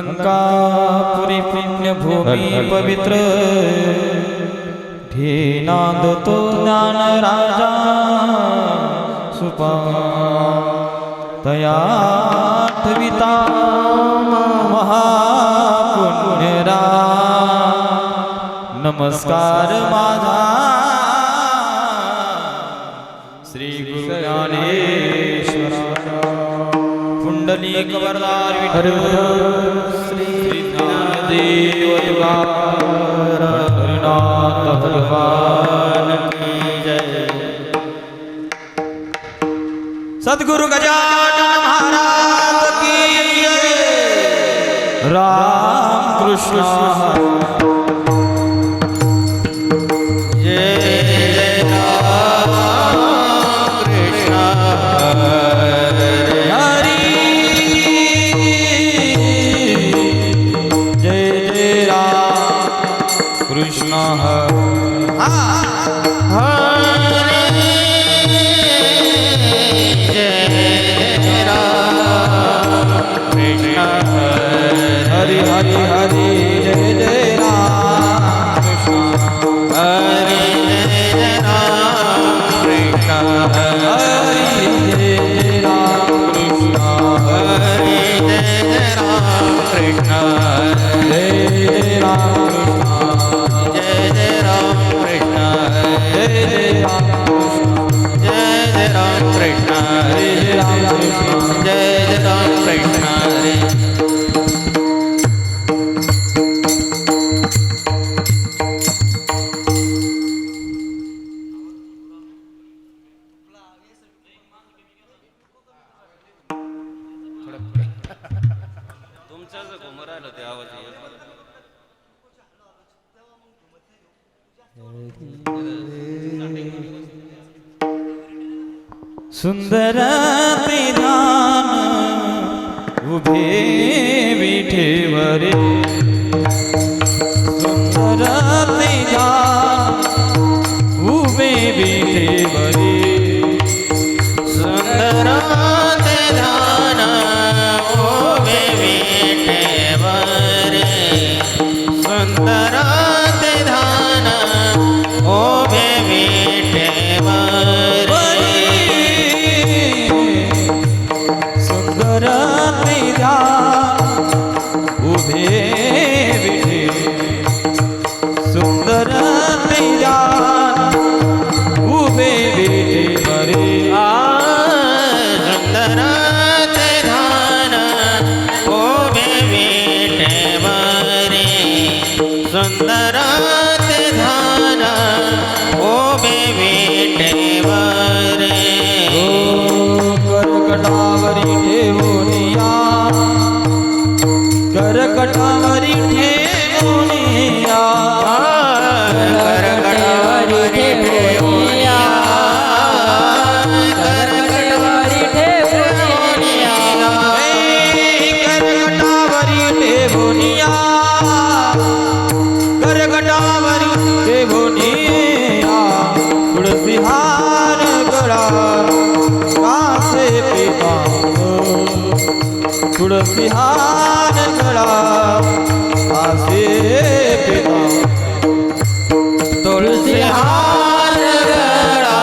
अलंकापुरी पुण्य भूमि पवित्र धेनाद तो ज्ञान राजा सुपा तयाठविता महापुण्यरा नमस्कार माझा श्री गुरु ज्ञानेश्वर पुंडलिक वरदार विठ्ठल श्री ज्ञानदेव तुकाराम हरिनाथ भगवान की जय। सद्गुरु गजानन महाराज की जय। राम कृष्ण सुंदर विधान उभे विठेवरे सुंदर विधान उभे विठेवरे सुंदर विधान उभे विठेवरे सुंदर विधान उभे विठेवरे सुंदर विधान उभे विठेवरे सुंदर विधान उभे विठेवरे सुंदर विधान उभे विठेवरे ओ करकटावरी ठेवोनिया करकटावरी ठेवोनिया करकटावरी ठेवोनिया करकटावरी ठेवोनिया करकटावरी ठेवोनिया करकटावरी ठेवोनिया तुळसी हार गळा कासे पिता तुळसी हार गळा कासे पिता तुळसी हार गळा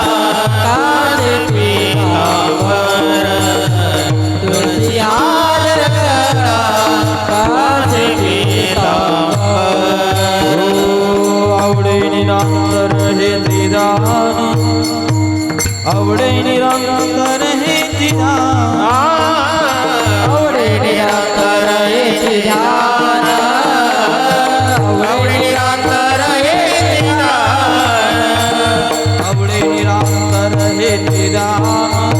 कासे पीतांबर तुळसी हार गळा कासे पीतांबर आवडे निरंतर हे त्रिदान आवडे निरंतर हे त्रिदान आवडे निरंतर हे त्रिदान आवडे निरंतर हे त्रिदान आवडे निरंतर हे त्रिदान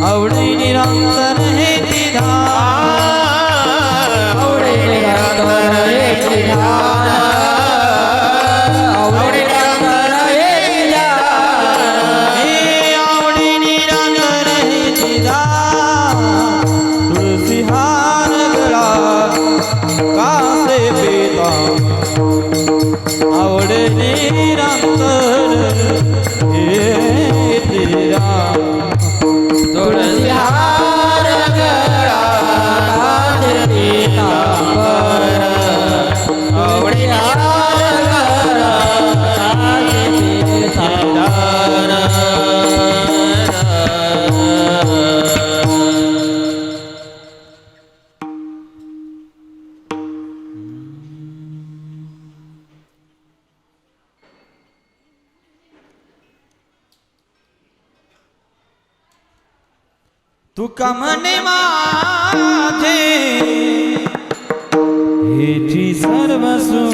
आवडे निरंतर हे त्रिदान आवडे निरंतर हे त्रिदान आवडे निरंतर हे त्रिदान आवडे निरंतर हे त्रिदान तुका म्हणे माझे हेची सर्वस्व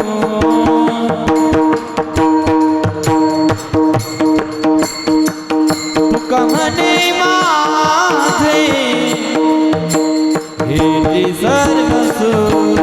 तुका म्हणे माझे हेची सर्वस्व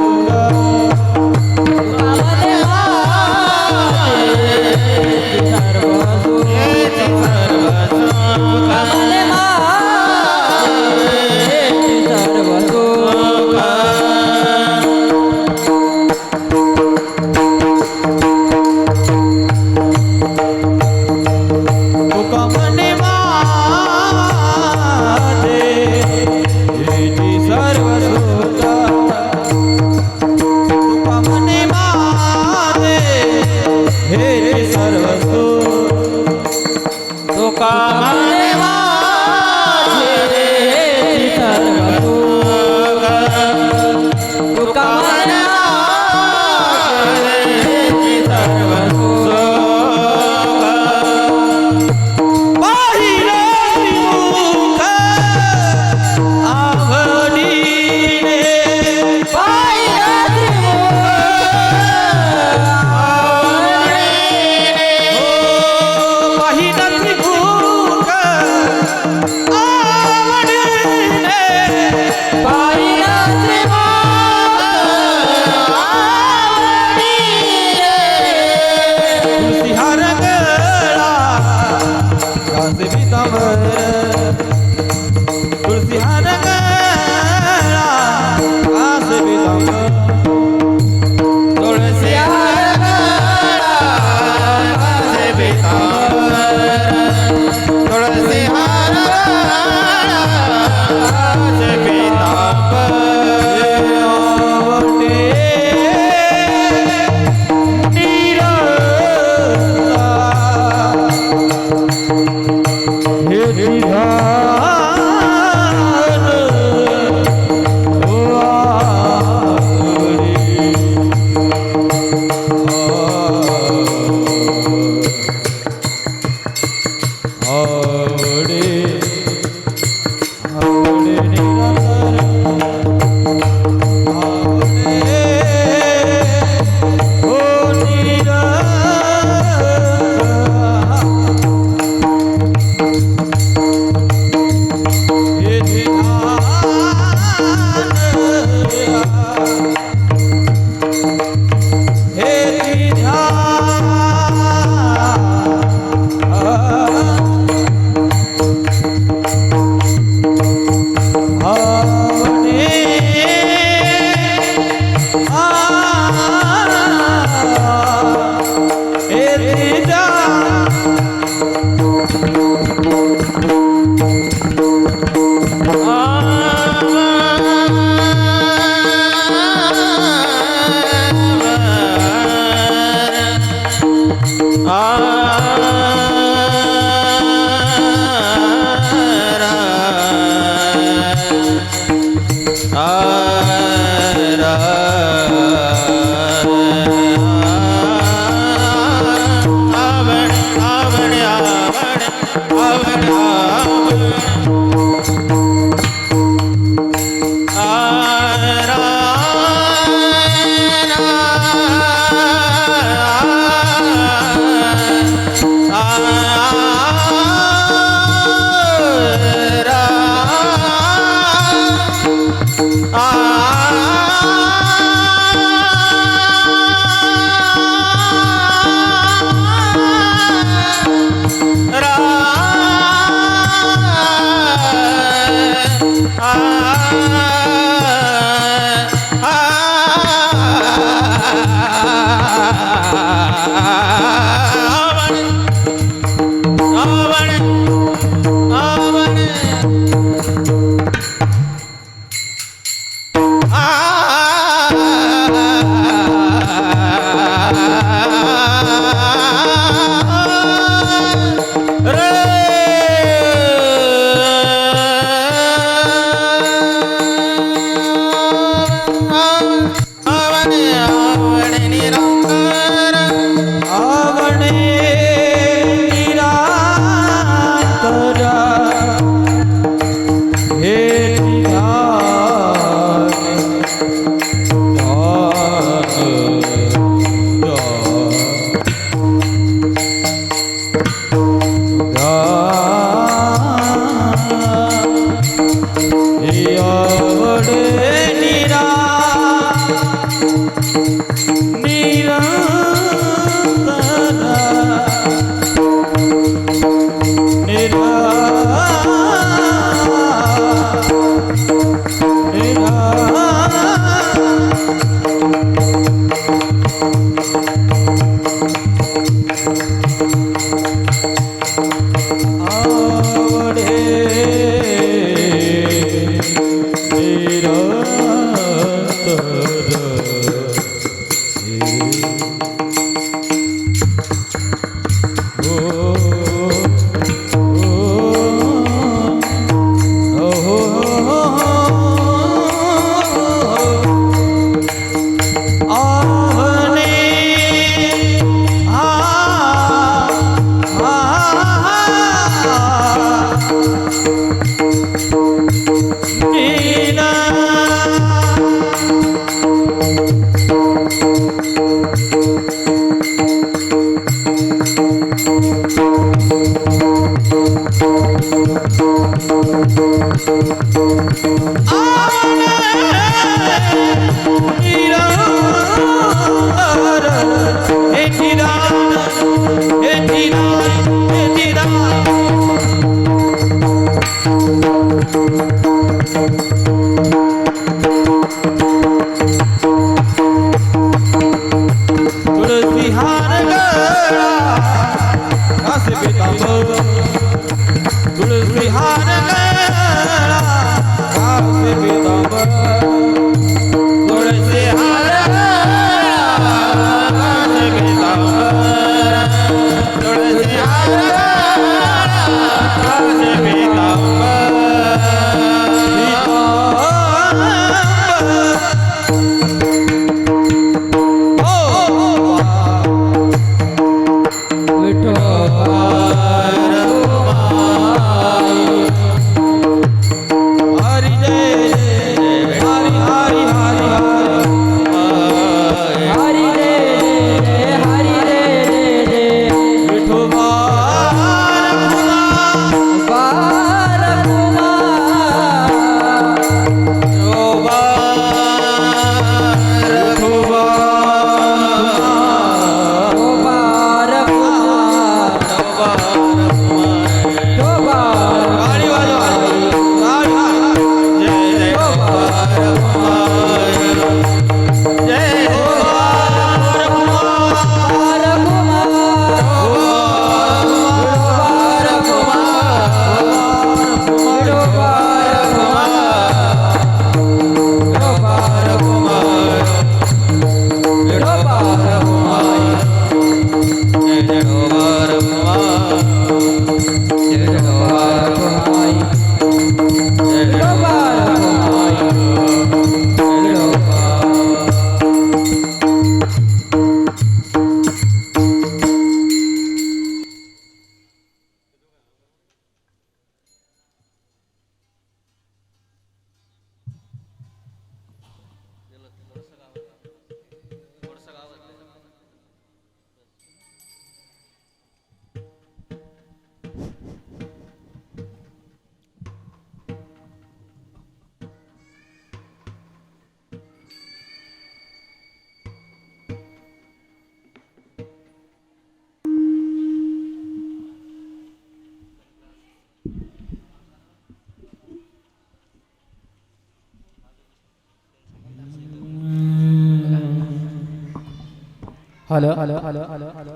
hello hello hello hello hello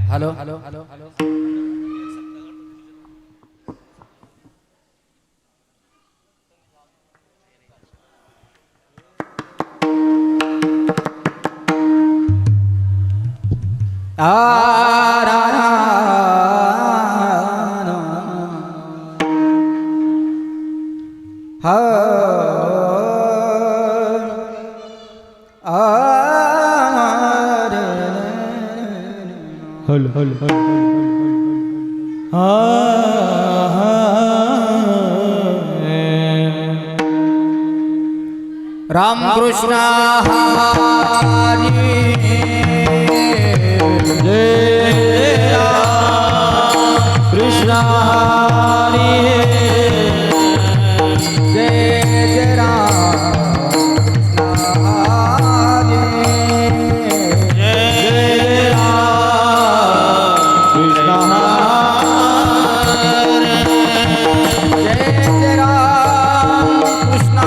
hello hello hello hello हल हल हल राम कृष्ण हरी जय राम कृष्ण हरी जय जय राम जय राम कृष्ण जय जय राम कृष्ण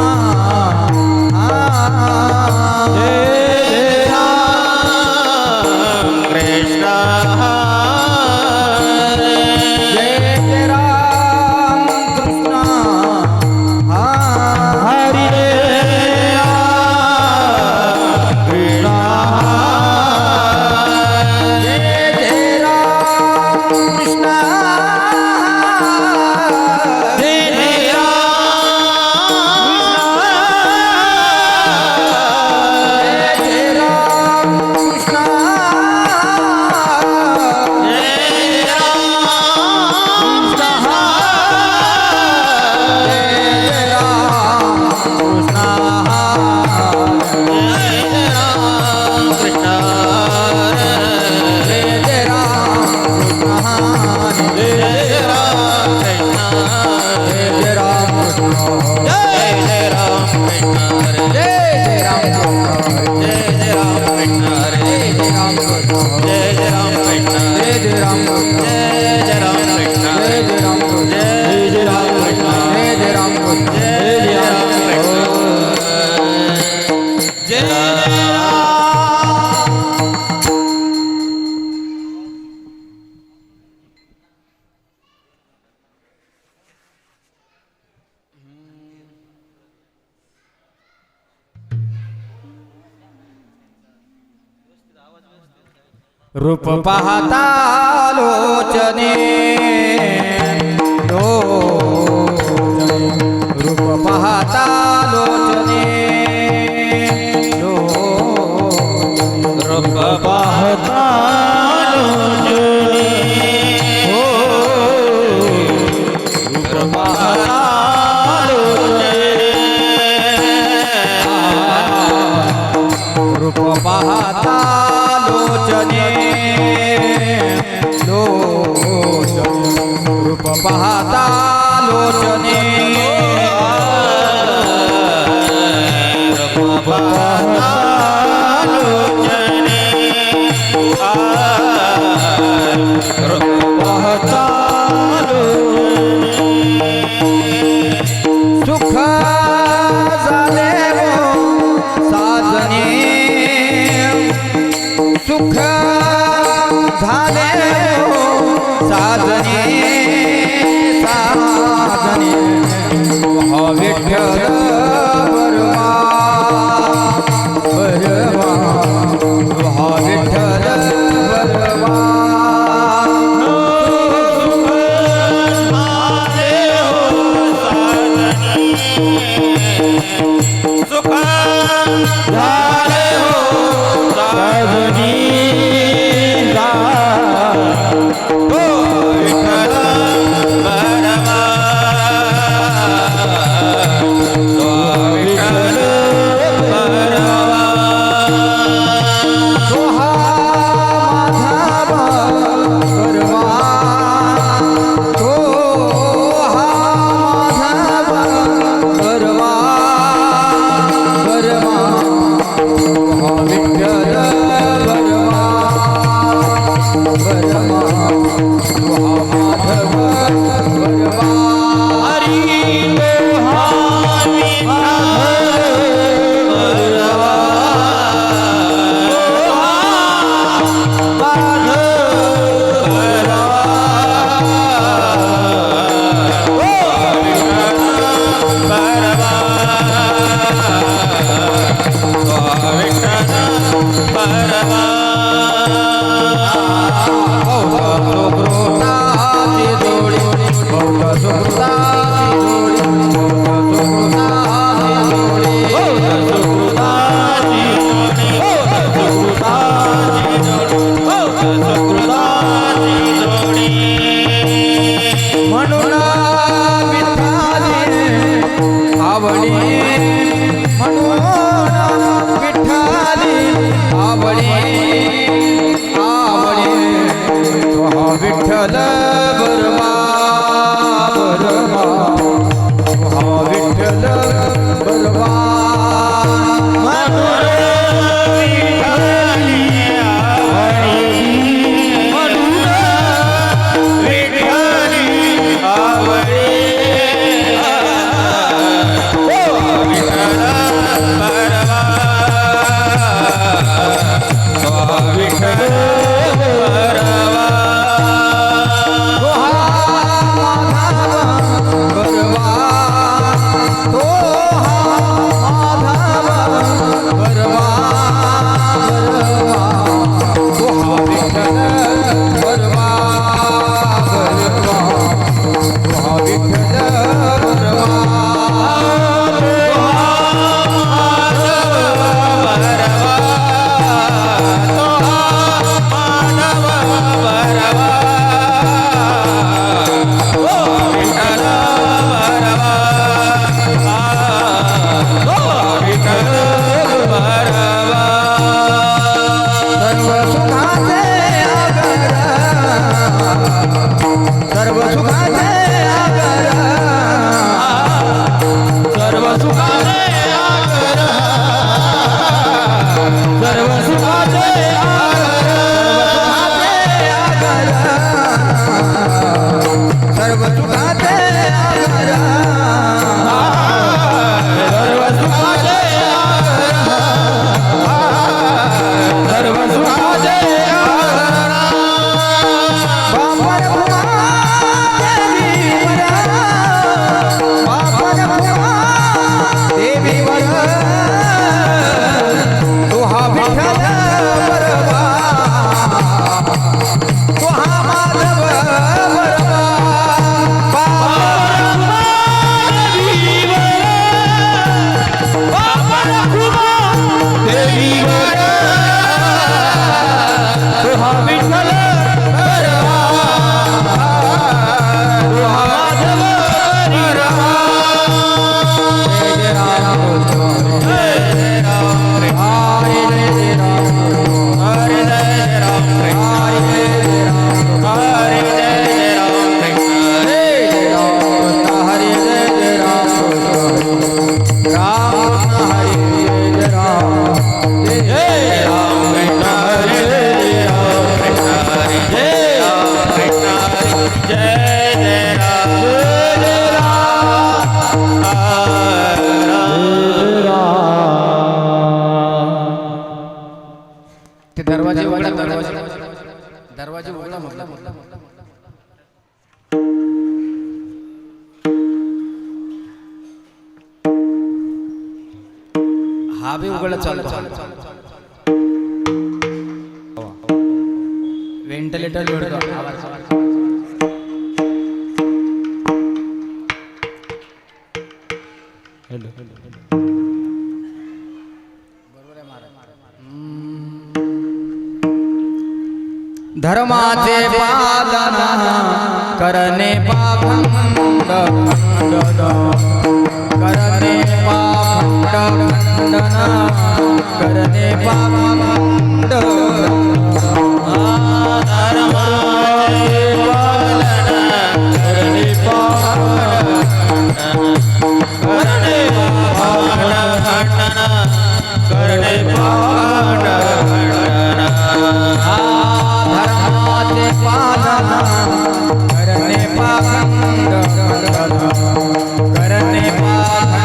रूप पाहता लोचने रूप पाहता लोचने रूप पाहता रूप पाहता रूप पाहता लोचने रूप पाहता लोचने रूप पाहता रूप पाहता सुख झाले साजने सुख झाले साजने साजने हा विठ्ठल बरवा बरवा हा विठ्ठल बरवा झाले हो साजनी हो विठ्ठल बरवा सर्व सुखाचे आगर दरवाजे उघडा दरवाजे उघडा म्हटलं हा बी उघडा चालतो व्हेंटिलेटर जोडतो धर्माचे पालन करणे पाखंड करणे पाखंड खंडन करणे पाखंड धर्माचे पालन करणे करणे करणे धर्माचे पालन करणे पाखंड करणे पाखंड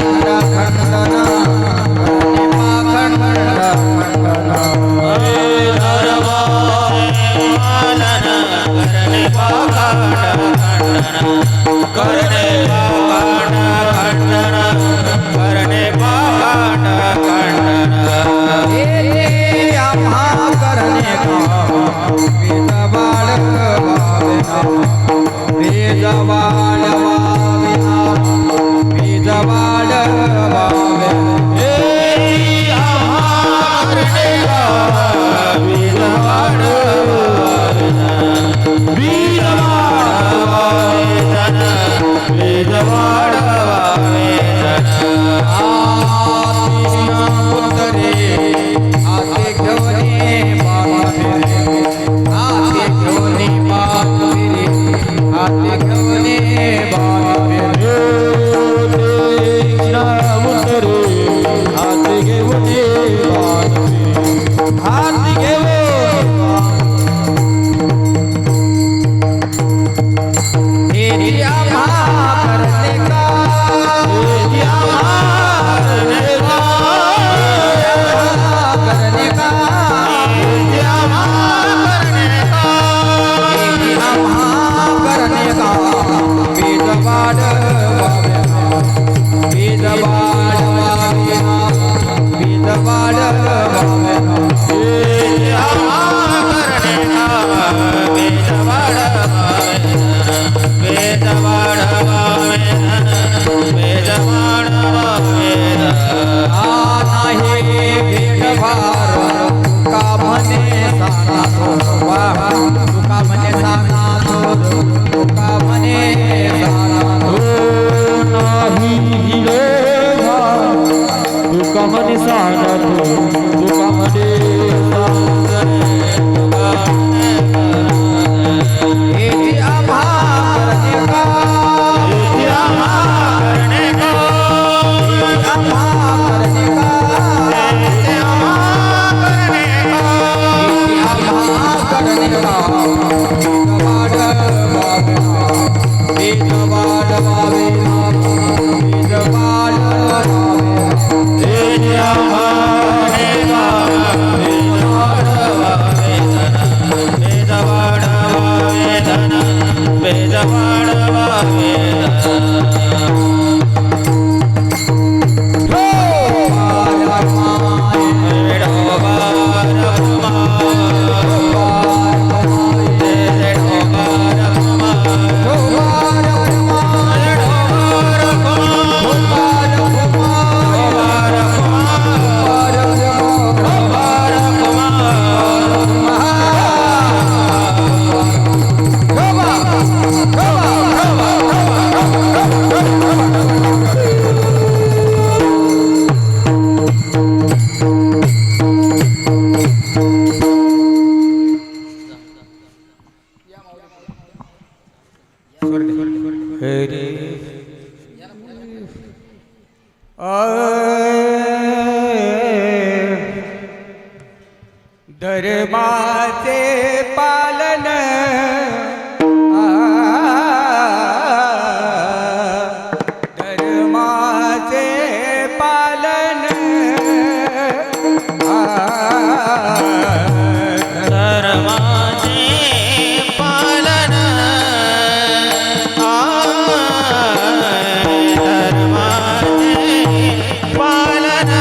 खंडन करणे करणे धर्माचे पालन धर्माचे पालन धर्माचे पालन धर्माचे पालन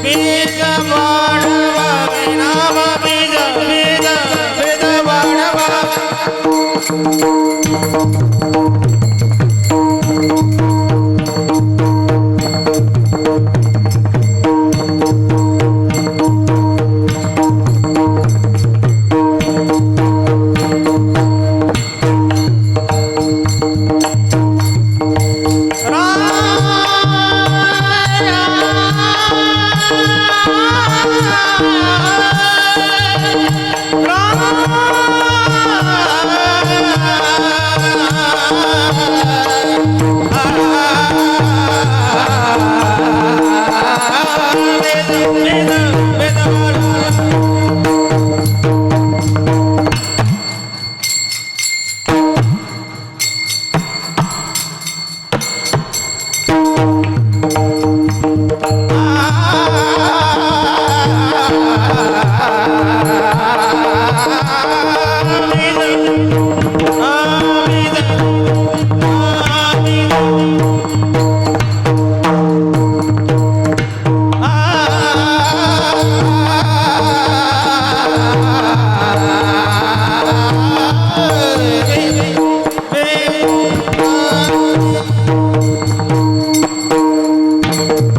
बीज वाढवावे नाम बीज बीज बीज वाढवावे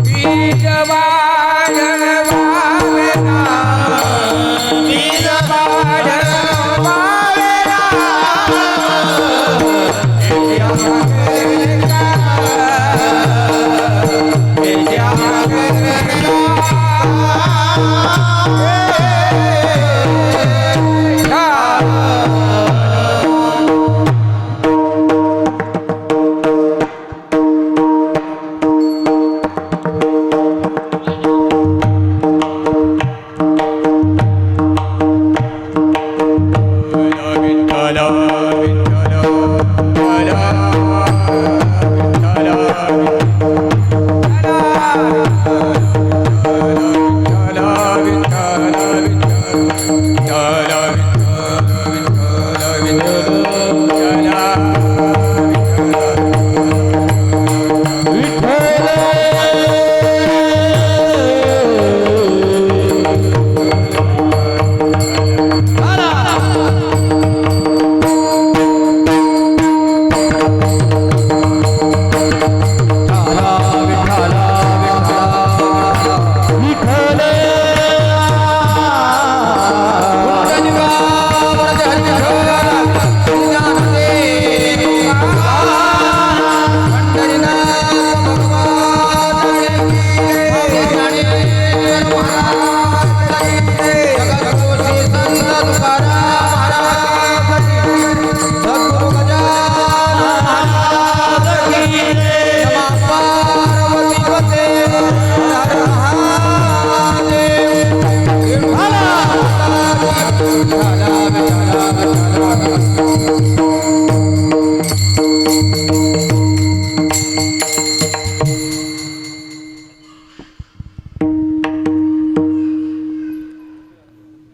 बीज वाढवावे नाम बीज वाढवावे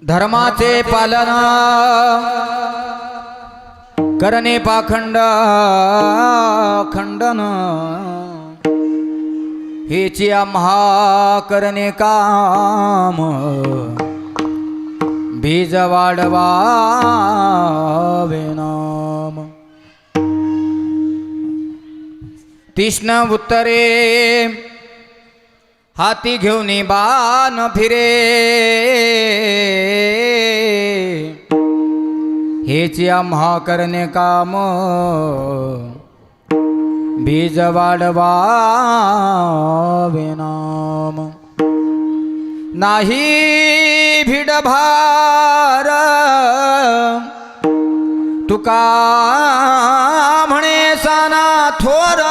धर्माचे पालन करणे पाखंड खंडन हेची आम्हा करणे काम बीज वाढवावे नाम तीक्ष्ण उत्तरे हाती घेऊन बाण फिरे हेची आम्हा करणे काम बीज वाढवावे नाम नाही भिडभार तुका म्हणे साना थोर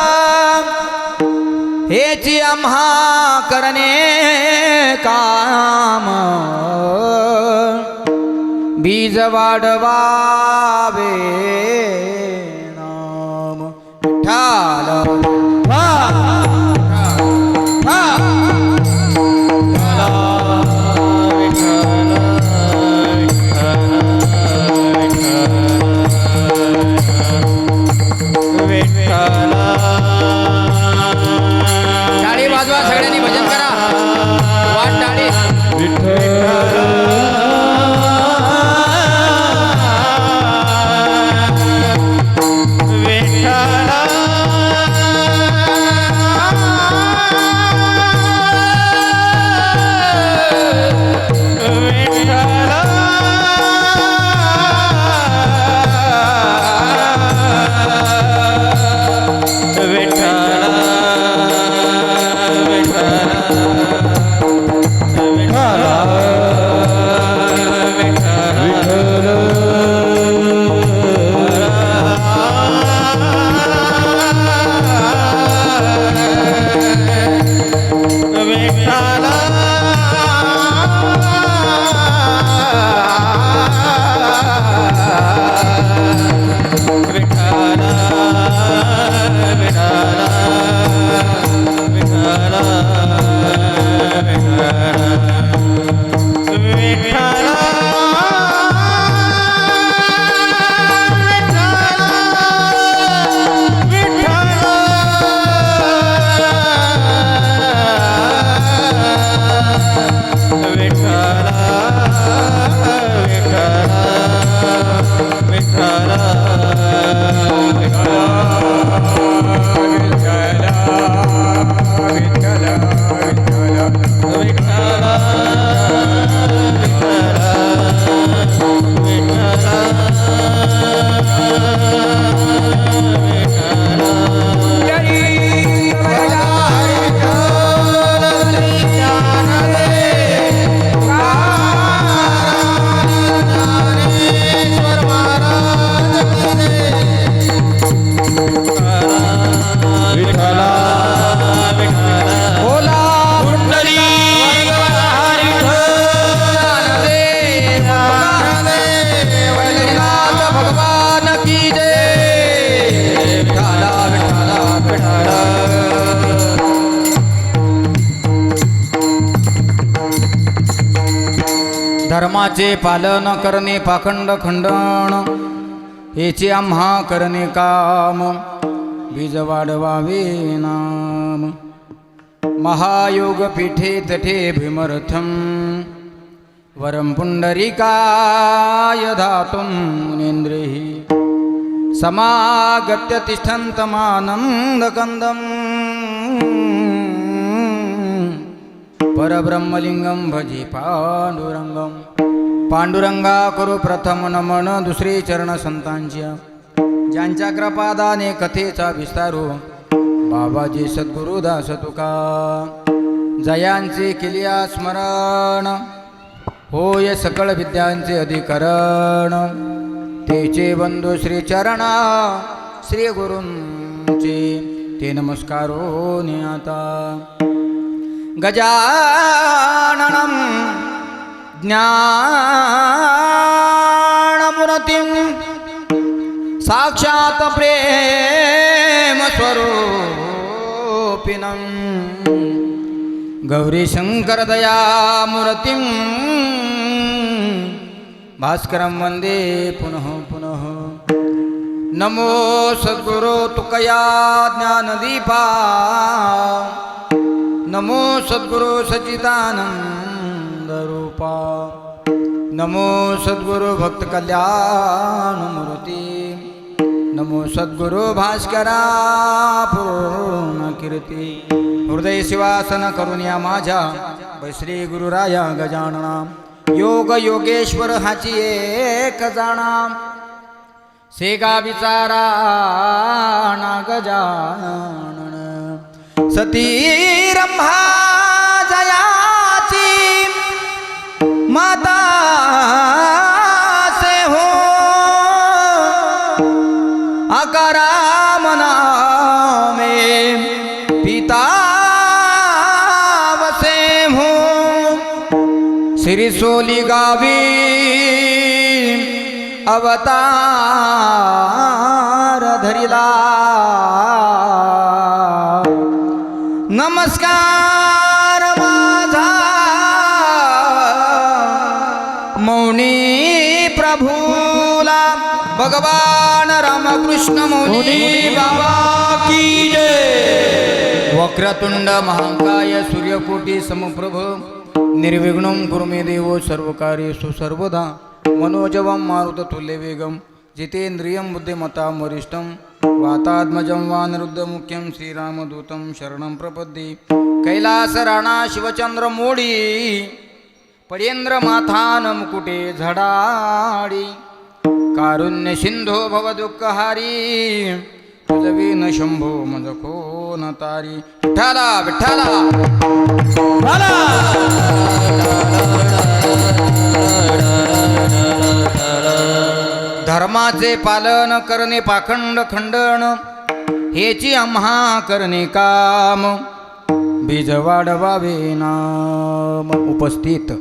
हेची आम्हा करणे काम बीज वाढवावे नाम विठ्ठल टाळी वाजवा, सगळ्यांनी भजन करा. टाळी. धर्माचे पालन करणे पाखंड खंडन हेचे आम्हा करणे काम बीज वाढवावे नाम महायोग पीठे तठे भीमरथम वरम पुंडरीकाय धातुं मुनीन्द्रेहि समागत्य तिष्ठन्तमानन्दकन्दम् परब्रह्मलिंगम भजे पांडुरंगम पांडुरंगा करू प्रथम नमन दुसरे चरण संतांच्या ज्यांच्या कृपादाने कथेचा विस्तारो बाबाजी सद्गुरुदास तुका जयांचे केलिया स्मरण होय सकळ विद्यांचे अधिकरण तेचे बंधू श्री चरणा श्री गुरूंचे ते नमस्कारो आता गजाननं ज्ञानमूर्तिं साक्षात् प्रेमस्वरूपिणं गौरीशङ्करदयामूर्तिं भास्करं वन्दे पुनः पुनः नमो सद्गुरो तुकया ज्ञानदीपा नमो सद्गुरु सच्चिदानंद रूपा नमो सद्गुरु भक्त कल्याण मूर्ती नमो सद्गुरु भास्करा पूर्ण कीर्ती हृदय शिवासन करुण्या माझ्या श्री गुरुराया गजानना योग योगेश्वर हाची एक जाणा सेगा विचारा ना गजानन सती रंभा जयाची माता से हो आकारा मना में पिता वसे हो श्री सोली गावी अवतार धरिला नमस्कार माझा मौनी प्रभूला भगवान रामकृष्ण मौनी बाबा की जय वक्रतुंड महाकाय सूर्यकोटी समप्रभ निर्विघ्नं कुरु मे देवो सर्वकार्येषु सर्वदा मनोजवं मारुततुल्यवेगं जितेन्द्रियं बुद्धिमतां वरिष्ठं वातात्मजं वानरुद्धमुख्यं श्रीरामदूतं शरणं प्रपद्ये कैलासराणा शिवचंद्रमोडी पडेंद्र माथान मुकुटे झडाडी कारुण्य सिंधो भव दुःखहारी तुझवीन शंभो मज कोण तारी विठ्ठला विठ्ठला धर्माचे पालन करणे पाखंड खंडन हेची आम्हा करणे काम बीज वाढवावे नाम. उपस्थित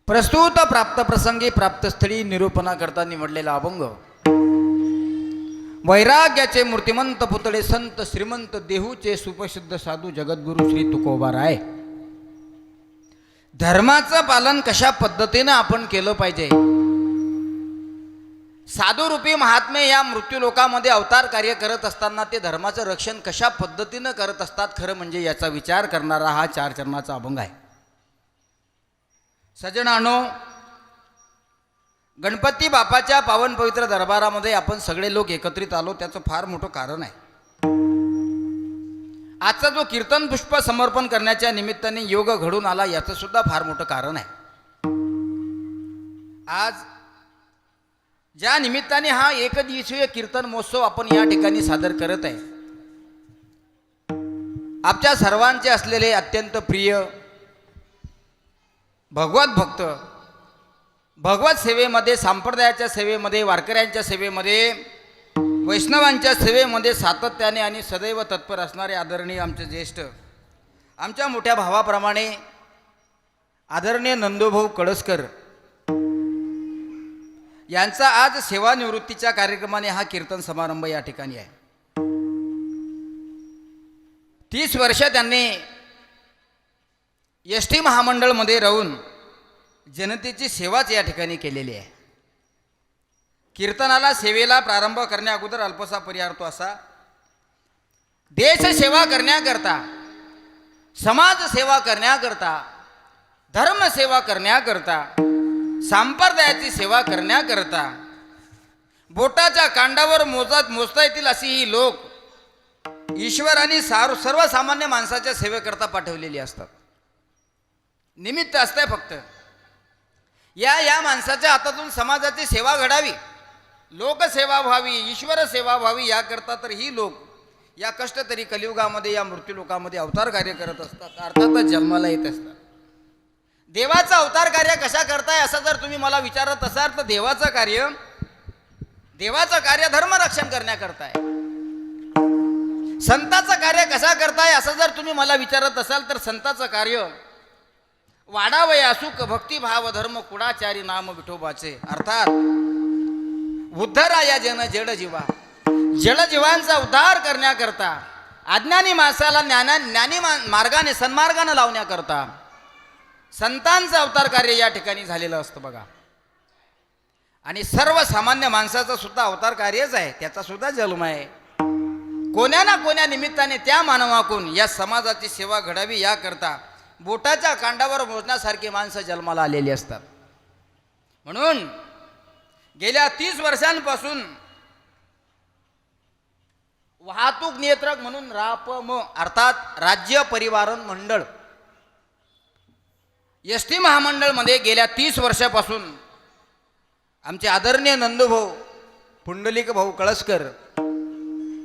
प्रस्तुत प्राप्त प्रसंगी प्राप्तस्थळी निरूपणा करता निवडलेला अभंग वैराग्याचे मूर्तिमंत पुतळे संत श्रीमंत देहूचे सुप्रसिद्ध साधू जगद्गुरु श्री तुकोबाराय. धर्माचं पालन कशा पद्धतीने आपण केलं पाहिजे, साधुरूपी महात्मे या मृत्यूलोकामध्ये अवतार कार्य करत असताना ते धर्माचं रक्षण कशा पद्धतीनं करत असतात, खरं म्हणजे याचा विचार करणारा हा 4 चरणाचा अभंग आहे. सज्जनानो, गणपती बापाच्या पावन पवित्र दरबारामध्ये आपण सगळे लोक एकत्रित आलो, त्याचं फार मोठं कारण आहे. आजचा जो कीर्तन पुष्प समर्पण करण्याच्या निमित्ताने योग घडून आला, याचं सुद्धा फार मोठं कारण आहे. आज ज्या निमित्ताने हा एकदिवसीय कीर्तन महोत्सव आपण या ठिकाणी सादर करत आहे, आपल्या सर्वांचे असलेले अत्यंत प्रिय भगवत भक्त भगवत सेवेमध्ये, संप्रदायाच्या सेवेमध्ये, वारकऱ्यांच्या सेवेमध्ये, वैष्णवांच्या सेवेमध्ये सातत्याने आणि सदैव तत्पर असणारे आदरणीय आमचे ज्येष्ठ, आमच्या मोठ्या भावाप्रमाणे आदरणीय नंदूभाऊ कळसकर यांचा आज सेवानिवृत्तीच्या कार्यक्रमाने हा कीर्तन समारंभ या ठिकाणी आहे. 30 वर्ष त्यांनी एसटी महामंडळमध्ये राहून जनतेची सेवाच या ठिकाणी केलेली आहे. कीर्तनाला सेवेला प्रारंभ करण्या अगोदर अल्पसा पर्याय असा, देशसेवा करण्याकरता, समाजसेवा करण्याकरता, धर्मसेवा करण्याकरता, संप्रदायाची सेवा करण्याकरता बोटाच्या कांडावर मोजता येतील अशी ही लोक ईश्वराने सर्वसामान्य माणसाच्या सेवेकरता पाठवलेली असतात. निमित्त असतंय फक्त या माणसाच्या हातातून समाजाची सेवा घडावी, लोकसेवा व्हावी, ईश्वर सेवा व्हावी, याकरता तर ही लोक या कष्टतरी कलियुगामध्ये, या मृत्यूलोकामध्ये अवतार कार्य करत असतात, अर्थातच जन्माला येत असतात. देवाचं अवतार कार्य कशा करताय असं जर तुम्ही मला विचारत असाल तर देवाचं कार्य धर्मरक्षण करण्याकरता आहे. संताचं कार्य कशा करताय असं जर तुम्ही मला विचारत असाल तर संताचं कार्य वाढावया सुख भक्तिभाव धर्म कुडाचारी नाम विठोबाचे, अर्थात उद्धराया जन जड जीवा, जडजीवांचा उद्धार करण्याकरता, अज्ञानी माणसाला ज्ञानी मार्गाने सन्मार्गाने लावण्याकरता संतांचं अवतार कार्य या ठिकाणी झालेलं असतं बघा. आणि सर्वसामान्य माणसाचं सुद्धा अवतार कार्यच आहे, त्याचा सुद्धा जन्म आहे. कोण्या ना कोण्या निमित्ताने त्या मानवाकडून या समाजाची सेवा घडावी याकरता बोटाच्या कांडावर मोजण्यासारखी माणसं जन्माला आलेली असतात. म्हणून गेल्या 30 वर्षांपासून वाहतूक नियंत्रक म्हणून रापम अर्थात राज्य परिवहन मंडळ एसटी महामंडळमध्ये गेल्या 30 वर्षापासून आमचे आदरणीय नंदूभाऊ पुंडलिक भाऊ कळसकर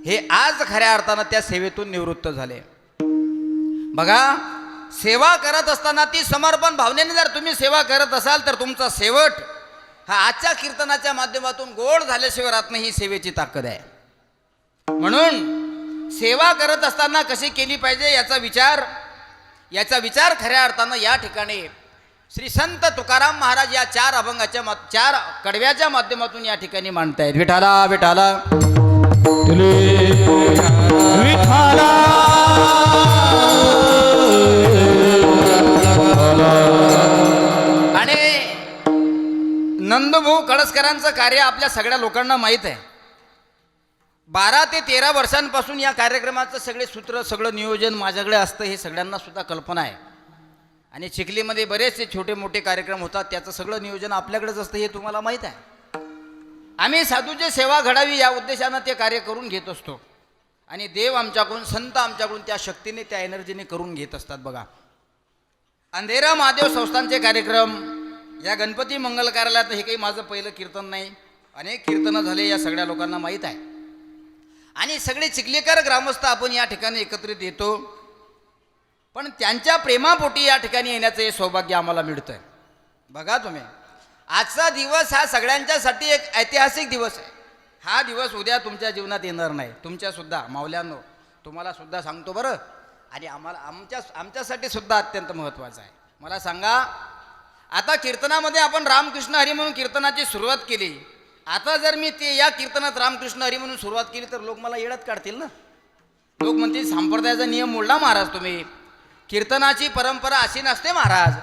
हे आज खऱ्या अर्थानं त्या सेवेतून निवृत्त झाले. बघा, सेवा करत असताना ती समर्पण भावनेने जर तुम्ही सेवा करत असाल तर तुमचा शेवट हा आजच्या कीर्तनाच्या माध्यमातून गोड झाल्याशिवाय राहत नाही, ही सेवेची ताकद आहे. म्हणून सेवा करत असताना कशी केली पाहिजे याचा विचार खऱ्या अर्थानं या ठिकाणी श्री संत तुकाराम महाराज या 4 अभंगाच्या 4 कडव्याच्या माध्यमातून या ठिकाणी मांडतायत. विठाला विठाला विठाला आणि नंदभाऊ कळसकरांचं कार्य आपल्या सगळ्या लोकांना माहीत आहे. 12 ते 13 वर्षांपासून या कार्यक्रमाचं सगळे सूत्र सगळं नियोजन माझ्याकडे असतं, हे सगळ्यांना सुद्धा कल्पना आहे. आणि चिखलीमध्ये बरेचसे छोटे मोठे कार्यक्रम होतात, त्याचं सगळं नियोजन आपल्याकडेच असतं, हे तुम्हाला माहीत आहे. आम्ही साधूची सेवा घडावी या उद्देशानं ते कार्य करून घेत असतो. आणि देव आमच्याकडून, संत आमच्याकडून त्या शक्तीने, त्या एनर्जीने करून घेत असतात. बघा, अंधेरा महादेव संस्थानचे कार्यक्रम या गणपती मंगल कार्यालयात हे काही माझं पहिलं कीर्तन नाही. अनेक कीर्तनं झाले, या सगळ्या लोकांना माहीत आहे. आणि सगळे चिखलीकर ग्रामस्थ आपण या ठिकाणी एकत्रित येतो, पण त्यांच्या प्रेमापोटी या ठिकाणी येण्याचं हे सौभाग्य आम्हाला मिळतं. बघा तुम्ही, आजचा दिवस हा सगळ्यांच्यासाठी एक ऐतिहासिक दिवस आहे. हा दिवस उद्या तुमच्या जीवनात येणार नाही, तुमच्यासुद्धा मावल्यांनो, तुम्हाला सुद्धा सांगतो बरं. आणि आमच्यासाठी सुद्धा अत्यंत महत्त्वाचं आहे. मला सांगा, आता कीर्तनामध्ये आपण रामकृष्ण हरी म्हणून कीर्तनाची सुरुवात केली. आता जर मी ते या कीर्तनात रामकृष्ण हरी म्हणून सुरुवात केली तर लोक मला येड्यात काढतील ना. लोक म्हणतील संप्रदायाचा नियम मोडला महाराज तुम्ही. कीर्तनाची परंपरा अशी नसते महाराज.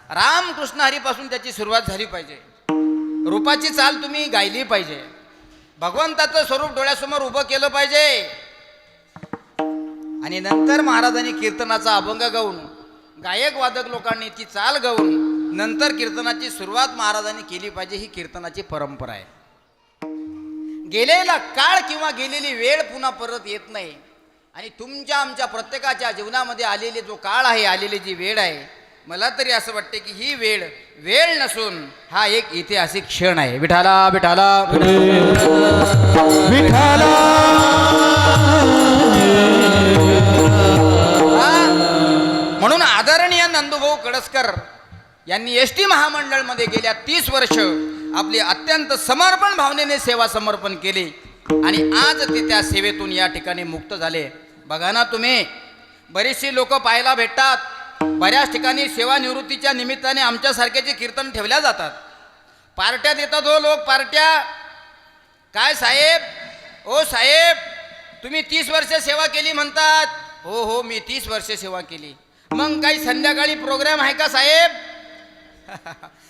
रामकृष्ण हरीपासून त्याची सुरुवात झाली पाहिजे. रूपाची चाल तुम्ही गायली पाहिजे. भगवंताचं स्वरूप डोळ्यासमोर उभं केलं पाहिजे. आणि नंतर महाराजांनी कीर्तनाचा अभंग गाऊन, गायक वादक लोकांनी ती चाल गाऊन नंतर कीर्तनाची सुरुवात महाराजांनी केली पाहिजे. ही कीर्तनाची परंपरा आहे. गेलेला काळ किंवा गेलेली वेळ पुन्हा परत येत नाही. आणि तुमच्या आमच्या प्रत्येकाच्या जीवनामध्ये आलेले जो काळ आहे, आलेली जी वेळ आहे, मला तरी असं वाटते की ही वेळ नसून हा एक ऐतिहासिक क्षण आहे. विठाला विठाला विठाला म्हणून आदरणीय नंदुभाऊ कळसकर यांनी एसटी महामंडळमध्ये गेल्या 30 वर्ष आपले अत्यंत समर्पण भावनेने सेवा समर्पण केले. आणि आज ते त्या सेवेतून या ठिकाणी मुक्त झाले. बघा ना तुम्ही, बरेचसे लोक पाहायला भेटतात. बऱ्याच ठिकाणी सेवानिवृत्तीच्या निमित्ताने आमच्यासारख्याचे कीर्तन ठेवल्या जातात. पार्ट्या देतात हो लोक, पार्ट्या. काय साहेब, ओ साहेब, तुम्ही 30 वर्ष सेवा केली म्हणतात. हो हो, मी 30 वर्ष सेवा केली. मग काही संध्याकाळी प्रोग्राम आहे का साहेब?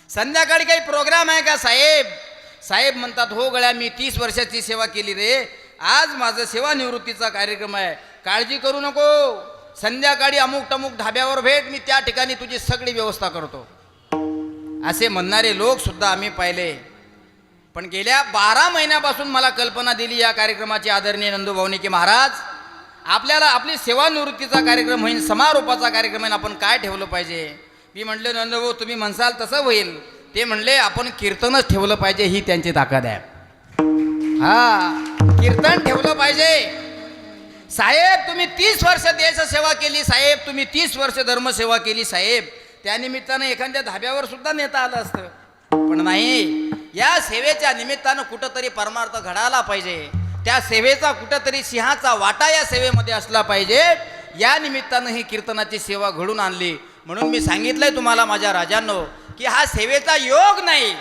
संध्याकाळी काही प्रोग्राम आहे का साहेब? साहेब म्हणतात, हो गळ्या, मी 30 वर्षाची सेवा केली रे. आज माझं सेवानिवृत्तीचा कार्यक्रम आहे, काळजी करू नको. संध्याकाळी अमुक टमुक धाब्यावर भेट, मी त्या ठिकाणी तुझी सगळी व्यवस्था करतो. असे म्हणणारे लोक सुद्धा आम्ही पाहिले. पण गेल्या 12 महिन्यापासून मला कल्पना दिली या कार्यक्रमाची आदरणीय नंदुभाऊनी की महाराज, आपल्याला आपली सेवानिवृत्तीचा कार्यक्रम होईल, समारोपाचा कार्यक्रम होईल, आपण काय ठेवलं पाहिजे? मी म्हटलं, नंदभाऊ तुम्ही म्हणसाल तसं होईल. ते म्हणले, आपण कीर्तनच ठेवलं पाहिजे, ही त्यांची ताकद आहे. हा, कीर्तन ठेवलं पाहिजे. साहेब तुम्ही 30 वर्ष देशसेवा केली साहेब, तुम्ही 30 वर्ष धर्मसेवा केली साहेब, त्यानिमित्तानं एखाद्या धाब्यावर सुद्धा नेता आलं असतं. पण नाही, या सेवेच्या निमित्तानं कुठंतरी परमार्थ घडायला पाहिजे. त्या सेवेचा कुठंतरी सिंहाचा वाटा या सेवेमध्ये असला पाहिजे. या निमित्तानं ही कीर्तनाची सेवा घडून आणली. म्हणून मी सांगितलंय तुम्हाला माझ्या राजांनो की हा सेवेचा योग नाही,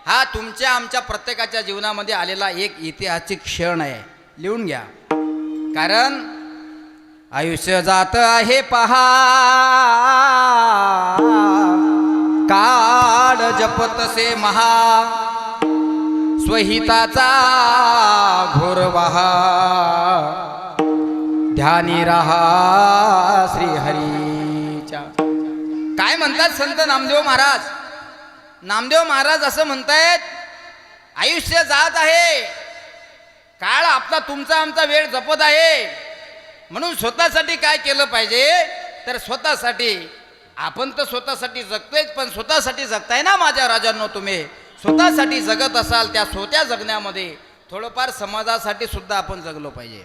हा तुमच्या आमच्या प्रत्येकाच्या जीवनामध्ये आलेला एक ऐतिहासिक क्षण आहे. लिहून घ्या. कारण आयुष्य जात आहे पहा, काळ जपतसे महा, स्वहिताचा घोर वहा, ध्यानी रहा श्रीहरीच्या. काय म्हणतात संत नामदेव महाराज? नामदेव महाराज असं म्हणतायत, आयुष्य जात आहे, काळ आपला तुमचा आमचा वेळ जपत आहे. म्हणून स्वतःसाठी काय केलं पाहिजे? तर स्वतःसाठी, आपण तर स्वतःसाठी जगतोयच, पण स्वतःसाठी जगताय ना माझ्या राजांनो. तुम्ही स्वतःसाठी जगत असाल, त्या स्वतः जगण्यामध्ये थोडंफार समाजासाठी सुद्धा आपण जगलो पाहिजे.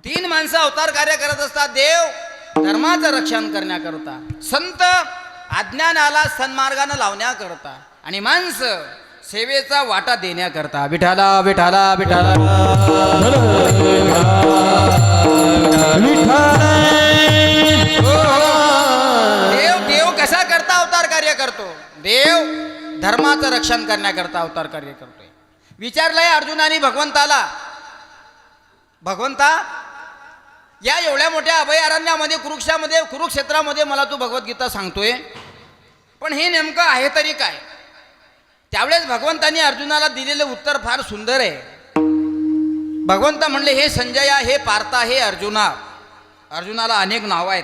3 माणसं अवतार कार्य करत असतात. देव धर्माचं रक्षण करण्याकरता, संत अज्ञानाला सन्मार्गानं लावण्याकरता, आणि माणसं सेवेचा वाटा देण्याकरता. विठाला विठाला विठाला देव कशा करता अवतार कार्य करतो? देव धर्माचं रक्षण करण्याकरता अवतार कार्य करतोय. विचारलंय अर्जुनाने भगवंताला, भगवंता या एवढ्या मोठ्या अभयारण्यामध्ये कुरुक्षेत्रामध्ये मला तू भगवद्गीता सांगतोय, पण हे नेमकं आहे तरी काय? त्यावेळेस भगवंतांनी अर्जुनाला दिलेलं उत्तर फार सुंदर आहे. भगवंत म्हणले, हे संजया, हे पार्था, हे अर्जुना. अर्जुनाला अनेक नाव आहेत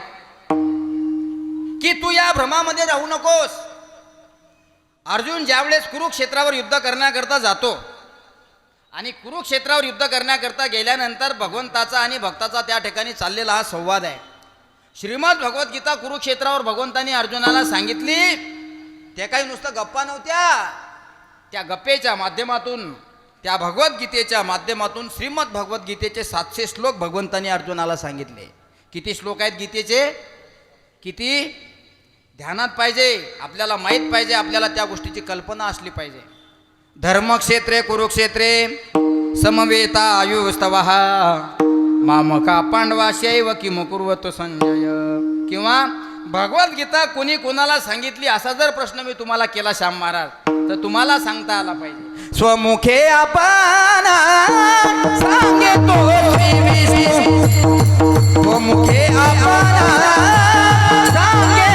की तू या भ्रमामध्ये राहू नकोस. अर्जुन ज्यावेळेस कुरुक्षेत्रावर युद्ध करण्याकरता जातो आणि कुरुक्षेत्रावर युद्ध करण्याकरता गेल्यानंतर भगवंताचा आणि भक्ताचा त्या ठिकाणी चाललेला हा संवाद आहे. श्रीमद भगवद्गीता कुरुक्षेत्रावर भगवंतांनी अर्जुनाला सांगितली. ते काही नुसतं गप्पा नव्हत्या. त्या गप्पेच्या माध्यमातून, त्या भगवद्गीतेच्या माध्यमातून श्रीमद भगवद्गीतेचे 700 श्लोक भगवंतांनी अर्जुनाला सांगितले. किती श्लोक आहेत गीतेचे? किती? ध्यानात पाहिजे, आपल्याला माहीत पाहिजे, आपल्याला त्या गोष्टीची कल्पना असली पाहिजे. धर्मक्षेत्रे कुरुक्षेत्रे समवेता आयुस्तवः मामका पांडवाशैव किम कुर्वतो संजय. किंवा भगवद्गीता कोणी कोणाला सांगितली असा जर प्रश्न मी तुम्हाला केला श्याम महाराज, तर तुम्हाला सांगता आला पाहिजे. स्वमुखे आपण सांगतो स्वमुखे आपण सांगतो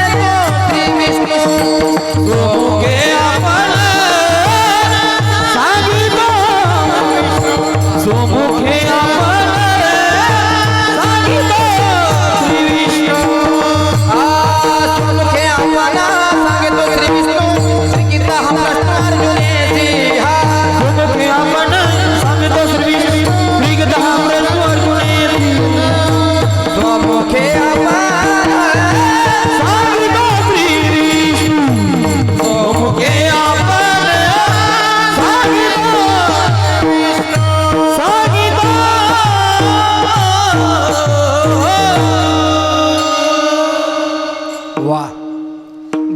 स्वमुखे आपण सांगितो, स्वमुखे आपण सांगितो श्री विष्णू. स्वमुखे आपण सांगतो श्री विष्णू. श्री गीता हा प्रश्न अर्जुनेसी. स्वमुखे आपण सांगितो श्री विष्णू. श्री गीता हा प्रश्न अर्जुनेसी. स्वमुखे आपण सांगितो श्री विष्णू. स्वमुखे आपण सांगितो सांगितो. वा.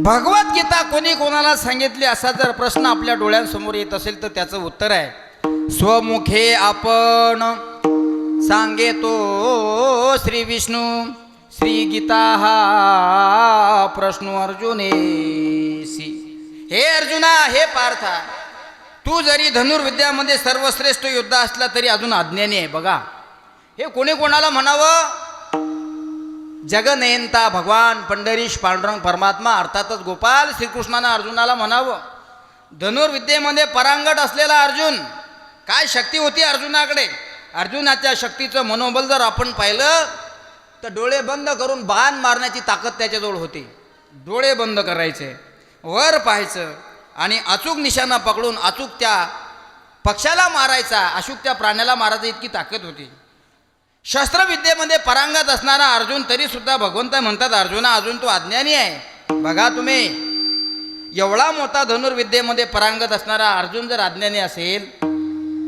भगवद्गीता कोणी कोणाला सांगितली असा जर प्रश्न आपल्या डोळ्यांसमोर येत असेल तर त्याचं उत्तर आहे स्वमुखे आपण सांगेतो श्री विष्णू. श्री गीता हा प्रश्न अर्जुनेसी. हे अर्जुना, हे पार्था, तू जरी धनुर्विद्यामध्ये सर्वश्रेष्ठ योद्धा असला तरी अजून अज्ञानी आहे. बघा, हे कोणी कोणाला म्हणावं? जगनयंता भगवान पंढरीश पांडुरंग परमात्मा अर्थातच गोपाल श्रीकृष्णानं अर्जुनाला म्हणावं. धनुर्विद्येमध्ये परांगट असलेला अर्जुन, काय शक्ती होती अर्जुनाकडे. अर्जुनाच्या शक्तीचं मनोबल जर आपण पाहिलं तर डोळे बंद करून बाण मारण्याची ताकद त्याच्याजवळ होती. डोळे बंद करायचे, वर पाहायचं आणि अचूक निशाणा पकडून अचूक त्या पक्षाला मारायचा, अचूक त्या प्राण्याला मारायची इतकी ताकद होती. शस्त्रविद्येमध्ये परांगत असणारा अर्जुन तरी सुद्धा भगवंत म्हणतात, अर्जुना अजून तू अज्ञानी आहे. बघा तुम्ही, एवढा मोठा धनुर्विद्येमध्ये परांगत असणारा अर्जुन जर अज्ञानी असेल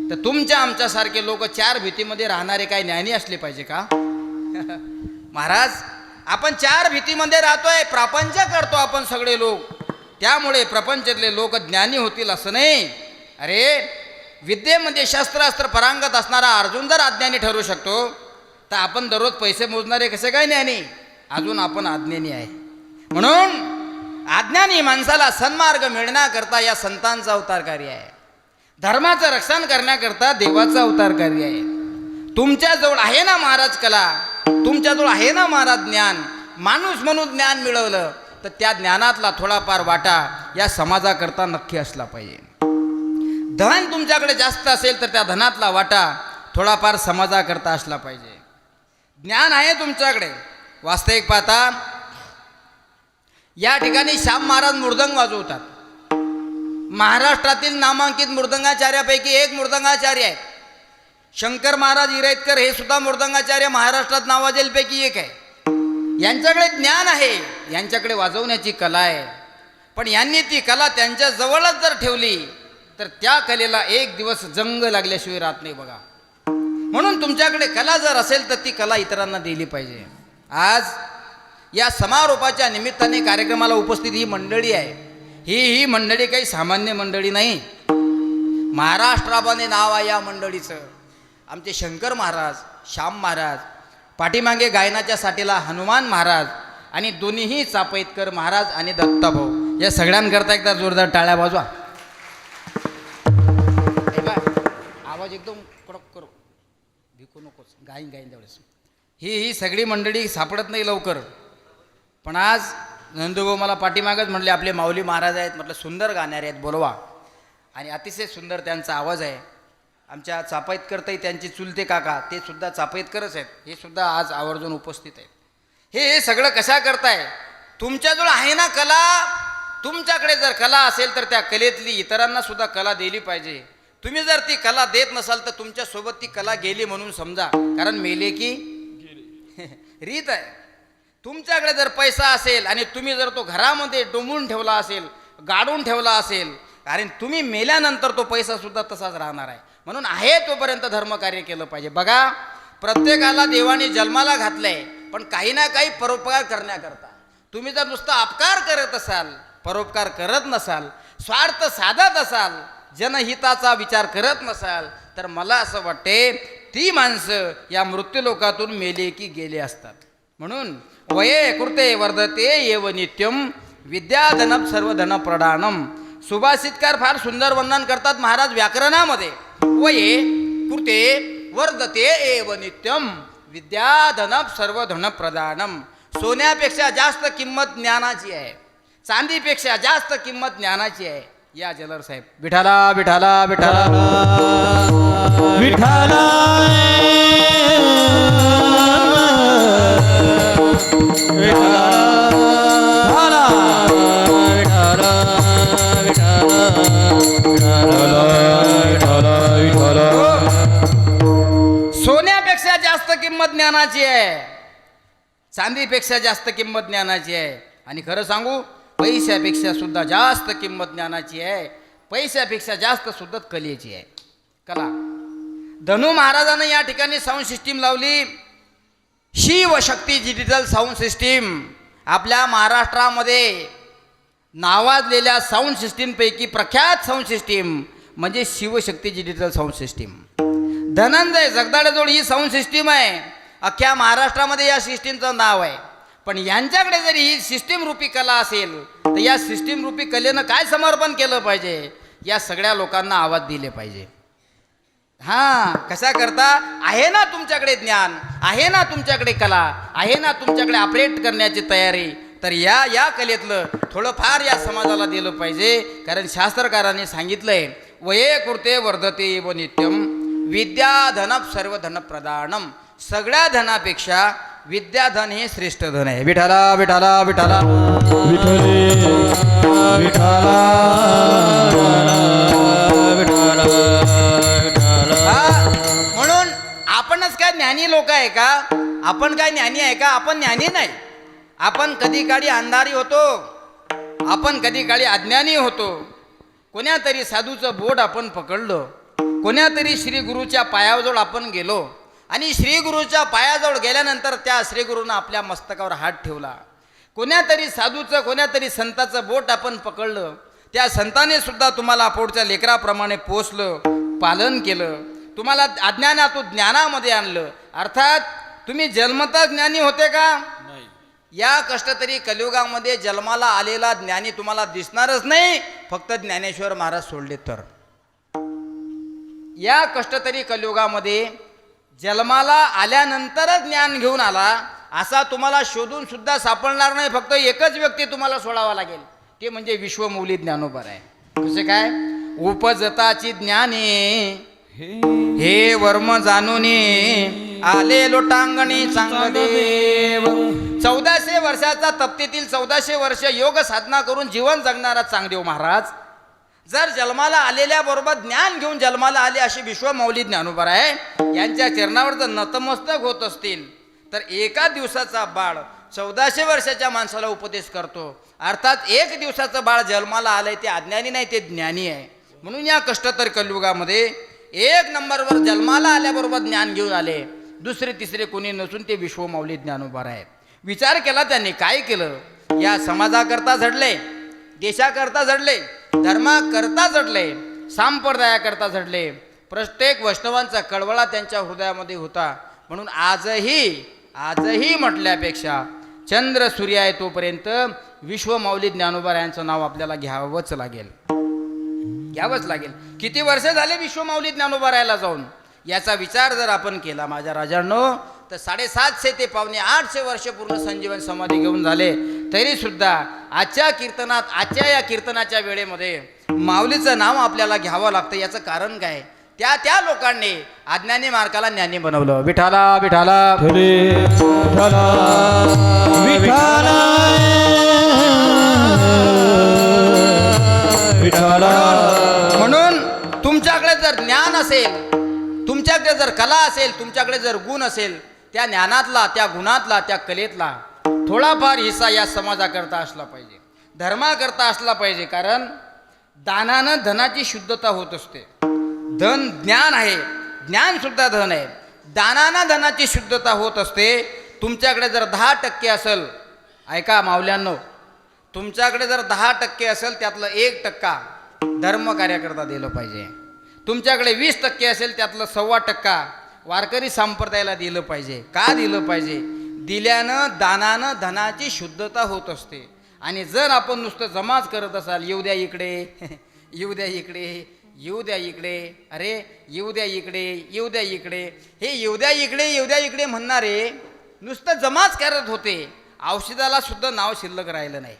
तर तुमच्या आमच्यासारखे लोक 4 भीतीमध्ये राहणारे काय ज्ञानी असले पाहिजे का? महाराज, आपण 4 भीतीमध्ये राहतोय, प्रापंच करतो आपण सगळे लोक. त्यामुळे प्रपंचातले लोक ज्ञानी होतील असं नाही. अरे, विद्येमध्ये शस्त्रास्त्र परांगत असणारा अर्जुन जर अज्ञानी ठरू शकतो तर आपण दररोज पैसे मोजणारे कसे काय ज्ञानी? अजून आपण अज्ञानी आहे. म्हणून अज्ञानी माणसाला सन्मार्ग मिळण्याकरता या संतांचा अवतार कार्य आहे. धर्माचं रक्षण करण्याकरता देवाचा अवतार कार्य आहे. तुमच्याजवळ आहे ना महाराज कला, तुमच्याजवळ आहे ना महाराज ज्ञान, माणूस म्हणून ज्ञान मिळवलं तर त्या ज्ञानातला थोडाफार वाटा या समाजाकरता नक्की असला पाहिजे. धन तुमच्याकडे जास्त असेल तर त्या धनातला वाटा थोडाफार समाजाकरता असला पाहिजे. ज्ञान आहे तुमच्याकडे, वास्तविक पाहता या ठिकाणी श्याम महाराज मृदंग वाजवतात. महाराष्ट्रातील नामांकित मृदंगाचार्यापैकी एक मृदंगाचार्य आहेत. शंकर महाराज इराईतकर हे सुद्धा मृदंगाचार्य महाराष्ट्रात नावाजलेपैकी एक आहे. यांच्याकडे ज्ञान आहे, यांच्याकडे वाजवण्याची कला आहे. पण यांनी ती कला त्यांच्या जवळच जर ठेवली तर त्या कलेला एक दिवस जंग लागल्याशिवाय राहत नाही. बघा, म्हणून तुमच्याकडे कला जर असेल तर ती कला इतरांना दिली पाहिजे. आज या समारोपाच्या निमित्ताने कार्यक्रमाला उपस्थित ही मंडळी आहे. ही मंडळी काही सामान्य मंडळी नाही. महाराष्ट्राबाने नाव आहे या मंडळीचं. आमचे शंकर महाराज, श्याम महाराज, पाठीमागे गायनाच्या साठीला हनुमान महाराज आणि दोन्हीही चापैतकर महाराज आणि दत्ताभाऊ, या सगळ्यांकरता एकदा जोरदार टाळ्या वाजवा. आवाज एकदम कडक करू, भिकू नकोस, गाईन तेवढेच. ही सगळी मंडळी सापडत नाही लवकर. पण आज नंदूभाऊ मला पाठीमागच म्हटले आपले माऊली महाराज आहेत. म्हटलं सुंदर गाणारे आहेत, बोलवा. आणि अतिशय सुंदर त्यांचा आवाज आहे. आमच्या चापाईतकरताही त्यांचे चुलते काका ते सुद्धा चापाईतकरच आहेत, हे सुद्धा आज आवर्जून उपस्थित आहेत. हे सगळं कशा करताय? तुमच्याजवळ आहे ना कला, तुमच्याकडे जर कला असेल तर त्या कलेतली इतरांना सुद्धा कला दिली पाहिजे. तुम्ही जर ती कला देत नसाल तर तुमच्यासोबत ती कला गेली म्हणून समजा, कारण मेले की रीत आहे. तुमच्याकडे जर पैसा असेल आणि तुम्ही जर तो घरामध्ये डोंबून ठेवला असेल, गाडून ठेवला असेल, कारण तुम्ही मेल्यानंतर तो पैसा सुद्धा तसाच राहणार आहे. म्हणून आहे तोपर्यंत धर्मकार्य केलं पाहिजे. बघा, प्रत्येकाला देवाने जन्माला घातलंय, पण काही ना काही परोपकार करण्याकरता. तुम्ही जर नुसता अपकार करत असाल, परोपकार करत नसाल, स्वार्थ साधत असाल, जनहिताचा विचार करत नसाल, तर मला असं वाटते ती माणसं या मृत्यूलोकातून मेले की गेले असतात. म्हणून वये कृते वर्धते एव नित्यम विद्याधनम सर्वधन प्रदानम. सुभाषितकार फार सुंदर वर्णन करतात महाराज व्याकरणामध्ये. वये कृते वर्धते एव नित्यम विद्याधनम सर्वधन प्रदानम. सोन्यापेक्षा जास्त किंमत ज्ञानाची आहे, चांदीपेक्षा जास्त किंमत ज्ञानाची आहे. या जलर साहेब. विठाला विठाला विठाला विठाला सोन्यापेक्षा जास्त किंमत ज्ञानाची आहे, चांदीपेक्षा जास्त किंमत ज्ञानाची आहे. आणि खरं सांगू, पैशापेक्षा सुद्धा जास्त किंमत ज्ञानाची आहे, पैशापेक्षा जास्त सुद्धा कलेची आहे. कला. धनु महाराजांनी या ठिकाणी साऊंड सिस्टीम लावली, शिवशक्ती डिजिटल साऊंड सिस्टीम. आपल्या महाराष्ट्रामध्ये नावाजलेल्या साऊंड सिस्टीमपैकी प्रख्यात साऊंड सिस्टीम म्हणजे Shivshakti digital sound system. Dhananjay जगदाळेजवळ ही साऊंड सिस्टीम आहे. अख्ख्या महाराष्ट्रामध्ये या सिस्टीमचं नाव आहे. पण यांच्याकडे जरी ही सिस्टीम रूपी कला असेल तर या सिस्टीम रूपी कलेनं काय समर्पण केलं पाहिजे? या सगळ्या लोकांना आवाज दिले पाहिजे. हां, कशा करता? आहे ना तुमच्याकडे ज्ञान, आहे ना तुमच्याकडे कला, आहे ना तुमच्याकडे ऑपरेट करण्याची तयारी, तर या कलेतलं थोडंफार या समाजाला दिलं पाहिजे. कारण शास्त्रकारांनी सांगितलंय, वये कृते वर्धते व नित्यम विद्याधन सर्वधन प्रदानम. सगळ्या धनापेक्षा विद्याधन हे श्रेष्ठ धन आहे. विठाला विठाला विठाला विठले विठाला विठाला हा, म्हणून आपणच काय ज्ञानी लोक आहे का? आपण काय ज्ञानी आहे का? आपण ज्ञानी नाही. आपण कधी काळी अंधारी होतो, आपण कधी काळी अज्ञानी होतो. कोण्यातरी साधूचं बोट आपण पकडलं, कोण्यातरी श्री गुरुच्या पायाजवळ आपण गेलो आणि श्री गुरुच्या पायाजवळ गेल्यानंतर त्या श्री गुरुनं आपल्या मस्तकावर हात ठेवला. कोण्यातरी साधूचं, कोण्यातरी संताचं बोट आपण पकडलं, त्या संताने सुद्धा तुम्हाला पोटच्या लेकराप्रमाणे पोसलं, पालन केलं, तुम्हाला अज्ञानातून ज्ञानामध्ये आणलं. अर्थात तुम्ही जन्मतः ज्ञानी होते का? या कष्टतरी कलियुगामध्ये जन्माला आलेला ज्ञानी तुम्हाला दिसणारच नाही, फक्त ज्ञानेश्वर महाराज सोडले तर. या कष्टतरी कलियुगामध्ये जन्माला आल्यानंतरच ज्ञान घेऊन आला असा तुम्हाला शोधून सुद्धा सापडणार नाही. फक्त एकच व्यक्ती तुम्हाला सोडावा लागेल, ते म्हणजे विश्वमौली ज्ञानोबा आहे. कसे काय? उपजताची ज्ञाने हे वर्म जाणूने आले लोटांगणी चांगदेव. 1400 वर्षाचा तप्तीतील 1400 वर्ष योग साधना करून जीवन जगणारा चांगदेव महाराज जर जन्माला आलेल्या बरोबर ज्ञान घेऊन जन्माला आले असे विश्वमौली ज्ञानोबा आहे, यांच्या चरणावर जर नतमस्तक होत असतील तर एका दिवसाचा बाळ 1400 वर्षाच्या माणसाला उपदेश करतो. अर्थात एक दिवसाचं बाळ जन्माला आलंय ते अज्ञानी नाही, ते ज्ञानी आहे. म्हणून या कष्टतर कलियुगामध्ये एक नंबरवर जन्माला आल्याबरोबर ज्ञान घेऊन आले, दुसरे तिसरे कोणी नसून ते विश्वमौली ज्ञानोबा आहे. विचार केला त्यांनी, काय केलं? या समाजाकरता झडले, देशाकरता झडले, धर्माकरता झडले, संप्रदायाकरता झडले. प्रत्येक वैष्णवांचा कळवळा त्यांच्या हृदयामध्ये होता. म्हणून आजही म्हटल्यापेक्षा चंद्र सूर्य आहे तोपर्यंत विश्वमौली ज्ञानोबा यांचं नाव आपल्याला घ्यावंच लागेल. किती वर्ष झाले विश्वमौली ज्ञानोबा राहायला जाऊन? याचा विचार जर आपण केला माझ्या राजांनो, तर 750 ते 850 वर्ष पूर्ण संजीवन समाधी घेऊन झाले, तरी सुद्धा आजच्या कीर्तनात, आजच्या या कीर्तनाच्या वेळेमध्ये माऊलीचं नाव आपल्याला घ्यावं लागतं. याचं कारण काय? त्या लोकांनी अज्ञानी मार्गाला ज्ञानी बनवलं. विठाला विठाला विठाला विठाला विठाला. म्हणून तुमच्याकडे जर ज्ञान असेल, तुमच्याकडे जर कला असेल, तुमच्याकडे जर गुण असेल, त्या ज्ञानातला, त्या गुणातला, त्या कलेतला थोडाफार हिस्सा या समाजाकरता असला पाहिजे, धर्माकरता असला पाहिजे. कारण दानानं धनाची शुद्धता होत असते. धन ज्ञान आहे, ज्ञान सुद्धा धन आहे. दानानं धनाची शुद्धता होत असते. तुमच्याकडे जर 10% असेल, ऐका माऊल्यांनो, तुमच्याकडे जर 10% असेल, त्यातलं 1% धर्म कार्याकरता दिलं पाहिजे. तुमच्याकडे 20% असेल, त्यातलं 1.25% वारकरी संप्रदायाला दिलं पाहिजे. का दिलं पाहिजे? दिल्यानं दानानं धनाची शुद्धता होत असते. आणि जर आपण नुसतं जमाच करत असाल, येऊ द्या इकडे येऊ द्या इकडे येऊ द्या इकडे, अरे येऊ द्या इकडे येऊ द्या इकडे, हे येऊ द्या इकडे येऊ द्या इकडे म्हणणारे नुसतं जमाच करत होते. औषधाला सुद्धा नाव शिल्लक राहिलं नाही.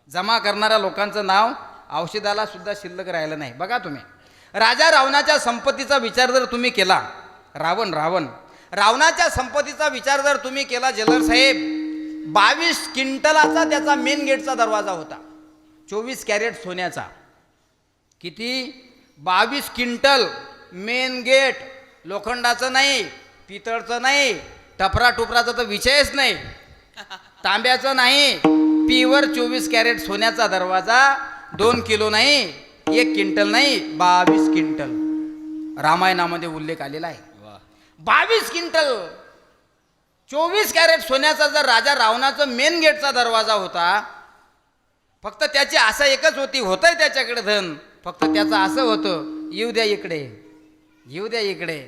जमा करणाऱ्या लोकांचं नाव औषधाला सुद्धा शिल्लक राहिलं नाही. बघा तुम्ही, राजा रावणाच्या संपत्तीचा विचार जर तुम्ही केला, रावणाच्या संपत्तीचा विचार जर तुम्ही केला जलर साहेब, 22 क्विंटलाचा त्याचा मेन गेटचा दरवाजा होता, 24 कॅरेट सोन्याचा. किती? 22 क्विंटल मेन गेट. लोखंडाचं नाही, पितळचं नाही, टपरा टुपराचा तर विषयच नाही, तांब्याचं नाही, पीवर 24 कॅरेट सोन्याचा दरवाजा. 2 किलो नाही, 1 क्विंटल नाही, 22 क्विंटल रामायणामध्ये उल्लेख आलेला आहे. 22 क्विंटल 24 कॅरेट सोन्याचा जर राजा रावणाचं मेन गेटचा दरवाजा होता, फक्त त्याची आशा एकच होती, होतंय त्याच्याकडे धन, फक्त त्याचं असं होतं, येऊ द्या इकडे येऊ द्या इकडे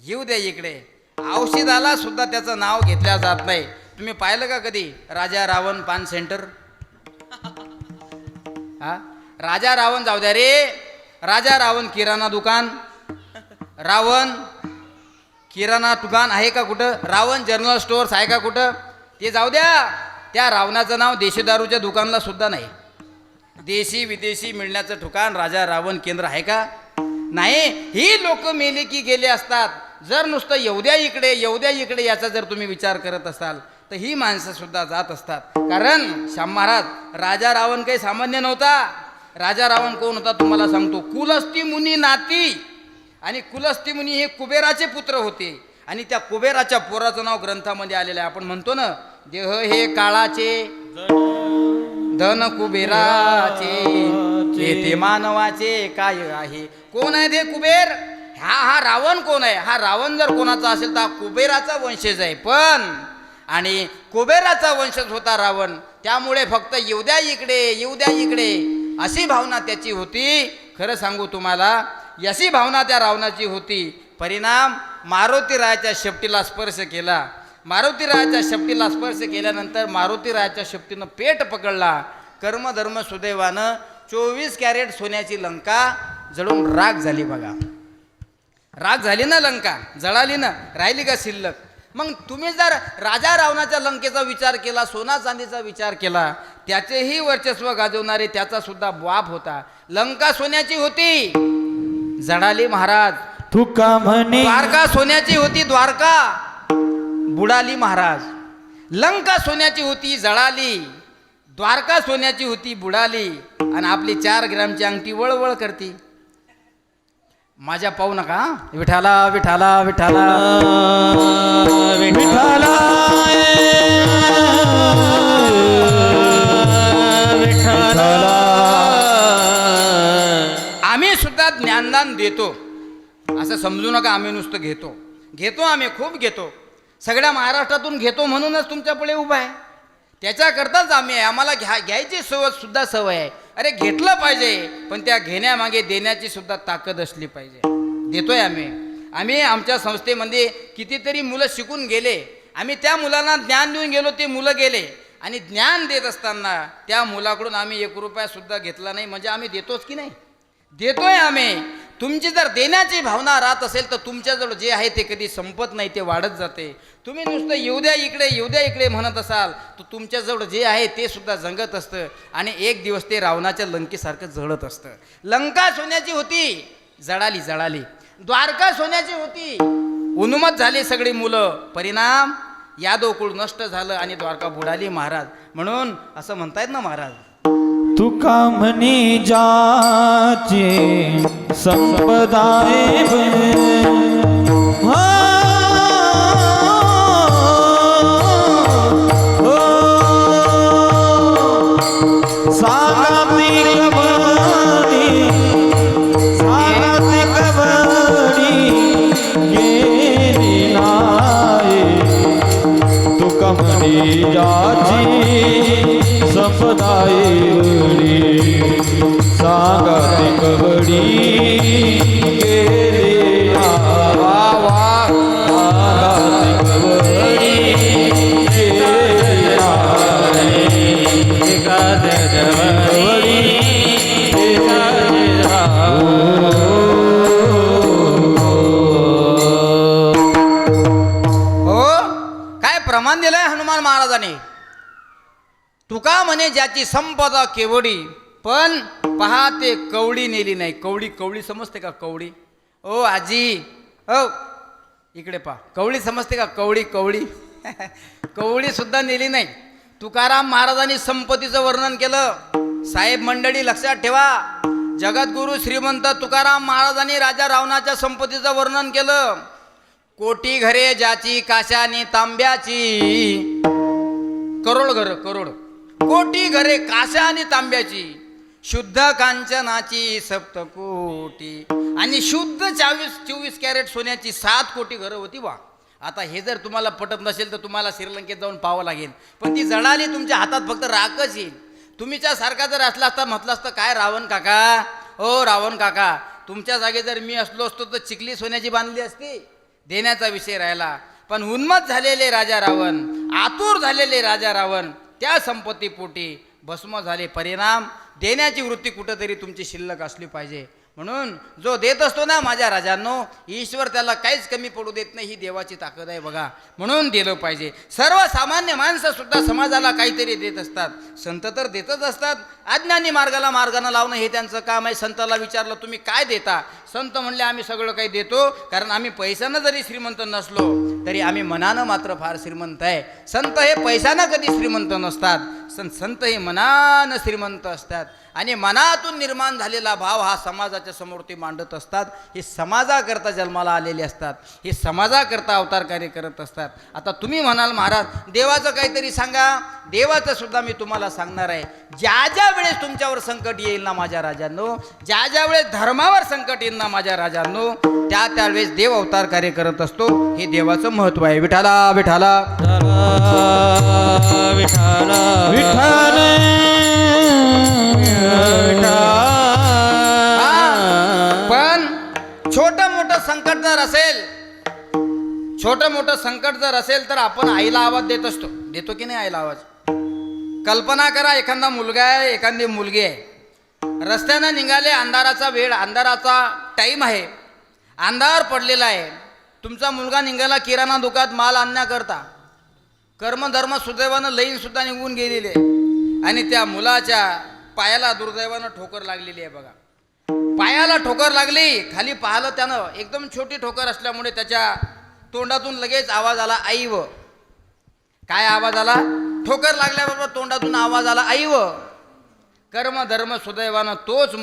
येऊ द्या इकडे. औषधाला सुद्धा त्याचं नाव घेतल्या जात नाही. तुम्ही पाहिलं का कधी राजा रावण पान सेंटर? हा, राजा रावण जाऊ द्या रे, राजा रावण किराणा दुकान, रावण किराणा दुकान आहे का कुठं? रावण जनरल स्टोअर्स आहे का कुठं? ते जाऊ द्या. त्या रावणाचं नाव देशी दारूच्या दुकानला सुद्धा नाही. देशी विदेशी मिळण्याचं ठिकाण राजा रावण केंद्र आहे का? नाही. ही लोक मेले की गेले असतात. जर नुसतं येऊ द्या इकडे याचा जर तुम्ही विचार करत असाल तर ही माणसं सुद्धा जात असतात. कारण श्याम महाराज, राजा रावण काही सामान्य नव्हता. राजा रावण कोण होता तुम्हाला सांगतो. कुलस्ती मुनी नाती, आणि कुलस्ती मुनी हे कुबेराचे पुत्र होते. आणि त्या कुबेराच्या पोराचं नाव ग्रंथामध्ये आलेलं आहे. आपण म्हणतो ना, देह हे काळाचे, धन कुबेराचे, येते मानवाचे काय आहे. कोण आहे ते कुबेर? हा रावण कोण आहे? हा रावण जर कोणाचा असेल तर हा कुबेराचा वंशज आहे. पण आणि कुबेराचा वंशज होता रावण. त्यामुळे फक्त येऊ द्या इकडे अशी भावना त्याची होती. खरं सांगू तुम्हाला, अशी भावना त्या रावणाची होती. परिणाम, मारुतीरायाच्या शेपटीला स्पर्श केला. मारुतीरायाच्या शेपटीला स्पर्श केल्यानंतर मारुतीरायाच्या शेपटीनं पेट पकडला. कर्मधर्म सुदैवानं 24 कॅरेट सोन्याची लंका जळून राख झाली. बघा, राख झाली ना लंका, जळाली ना, राहिली का शिल्लक? मग तुम्ही जर राजा रावणाच्या लंकेचा विचार केला, सोना चांदीचा विचार केला, त्याचेही वर्चस्व गाजवणारे त्याचा सुद्धा बाप होता. लंका सोन्याची होती, जळाली महाराज. तुका म्हणे द्वारका सोन्याची होती, द्वारका बुडाली महाराज. लंका सोन्याची होती, जळाली. द्वारका सोन्याची होती, बुडाली. आणि आपली 4 ग्रॅमची अंगठी वळवळ करती. माझ्या पाहू नका. विठाला विठाला विठाला विठाला विठाला. आम्ही सुद्धा ज्ञानदान देतो, असं समजू नका. आम्ही नुसतं घेतो आम्ही खूप घेतो. सगळ्या महाराष्ट्रातून घेतो म्हणूनच तुमच्या पुढे उभा आहे. त्याच्याकरताच आम्ही आहे. आम्हाला घ्यायची सुद्धा सवय आहे. अरे घेतलं पाहिजे, पण त्या घेण्यामागे देण्याची सुद्धा ताकद असली पाहिजे. देतोय आम्ही आमच्या संस्थेमध्ये कितीतरी मुलं शिकून गेले. आम्ही त्या मुलांना ज्ञान देऊन गेलो, ते मुलं गेले. आणि ज्ञान देत असताना त्या मुलाकडून आम्ही 1 रुपया सुद्धा घेतला नाही. म्हणजे आम्ही देतोच की नाही? देतोय आम्ही. तुमची जर देण्याची भावना राहत असेल तर तुमच्याजवळ जे आहे ते कधी संपत नाही, ते वाढत जाते. तुम्ही नुसतं येऊ द्या इकडे म्हणत असाल तर तुमच्याजवळ जे आहे ते सुद्धा जंगत असतं. आणि एक दिवस ते रावणाच्या लंकेसारखं जळत असतं. लंका सोन्याची होती, जळाली. द्वारका सोन्याची होती. उन्मत झाली सगळी मुलं. परिणाम यादवकुळ नष्ट झालं आणि द्वारका बुडाली महाराज. म्हणून असं म्हणतायत ना महाराज, तुका म्हणे जाचे संपदाय संपदाय सांगाते कवडी गेली वा वा सांगाते कवडी हो. काय प्रमाण दिलंय हनुमान महाराजांनी. तुका म्हणे ज्याची संपदा केवडी, पण पहा ते कवडी नेली नाही. कवडी कवडी समजते का? कवडी. ओ आजी, हो इकडे पहा. कवडी समजते का? कवडी कवडी कवडी सुद्धा नेली नाही. तुकाराम महाराजांनी संपत्तीचं वर्णन केलं. साहेब मंडळी लक्षात ठेवा, जगद्गुरु श्रीमंत तुकाराम महाराजांनी राजा रावणाच्या संपत्तीचं वर्णन केलं. कोटी घरे ज्याची काशानी तांब्याची, करोड घर, करोड कोटी घरे काशा आणि तांब्याची, शुद्ध कांचनाची सप्तकोटी, आणि शुद्ध 24 कॅरेट सोन्याची 7 कोटी घरं होती. वा, आता हे जर तुम्हाला पटत नसेल तर तुम्हाला श्रीलंकेत जाऊन पाहावं लागेल. पण ती जळाली, तुमच्या हातात फक्त राखच येईल. तुम्हीच्या सारखा जर असला असता, म्हटलं असतं काय रावण काका, ओ रावण काका, तुमच्या जागी जर मी असलो असतो तर चिखली सोन्याची बांधली असती. देण्याचा विषय राहिला. पण उन्मत झालेले राजा रावण, आतुर झालेले राजा रावण त्या संपत्तीपोटी भस्म झाले. परिणाम देण्याची वृत्ती कुठंतरी तुमची शिल्लक असली पाहिजे. म्हणून जो देत असतो ना माझ्या राजांनो, ईश्वर त्याला काहीच कमी पडू देत नाही. ही देवाची ताकद आहे बघा. म्हणून दिलं पाहिजे. सर्वसामान्य माणसं सुद्धा समाजाला काहीतरी देत असतात. संत तर देतच असतात. अज्ञानी मार्गानं लावणं हे त्यांचं काम आहे. संताला विचारलं तुम्ही काय देता, संत म्हणले आम्ही सगळं काही देतो, कारण आम्ही पैशानं जरी श्रीमंत नसलो तरी आम्ही मनानं मात्र फार श्रीमंत आहे. संत हे पैशानं कधी श्रीमंत नसतात. संत हे मनानं श्रीमंत असतात. आणि मनातून निर्माण झालेला भाव हा समाजाच्या समोर ते मांडत असतात. हे समाजाकरता जन्माला आलेले असतात. हे समाजाकरता अवतार कार्य करत असतात. आता तुम्ही म्हणाल महाराज देवाचं काहीतरी सांगा. देवाचं सुद्धा मी तुम्हाला सांगणार आहे. ज्या ज्या वेळेस तुमच्यावर संकट येईल ना माझ्या राजांनो, ज्या ज्या वेळेस धर्मावर संकट येईल ना माझ्या राजांनो, त्या त्यावेळेस देव अवतार कार्य करत असतो. हे देवाचं महत्व आहे. विठाला विठाला विठाला विठाल पण छोटं मोठं संकट जर असेल, छोटं मोठं संकट जर असेल तर आपण आईला आवाज देत असतो. देतो की नाही आईला आवाज? कल्पना करा, एखादा मुलगा आहे, एखादी मुलगी आहे, रस्त्यानं निघाले, अंधाराचा वेळ, अंधाराचा टाईम आहे, अंधार पडलेला आहे. तुमचा मुलगा निघाला किराणा दुकानात माल आणण्याकरता. कर्मधर्म सुदैवानं लईन सुद्धा निघून गेलेली आहे आणि त्या मुलाच्या पायाला दुर्दैवानं ठोकर लागलेली आहे बघा. पायाला ठोकर लागली, खाली पाहिलं त्यानं, एकदम छोटी ठोकर असल्यामुळे त्याच्या तोंडातून लगेच आवाज आला आईव. काय आवाज आला? ठोकर लागल्याबरोबर तोंडातून आवाज आला आईव. कर्मधर्म सुदैवानं तोच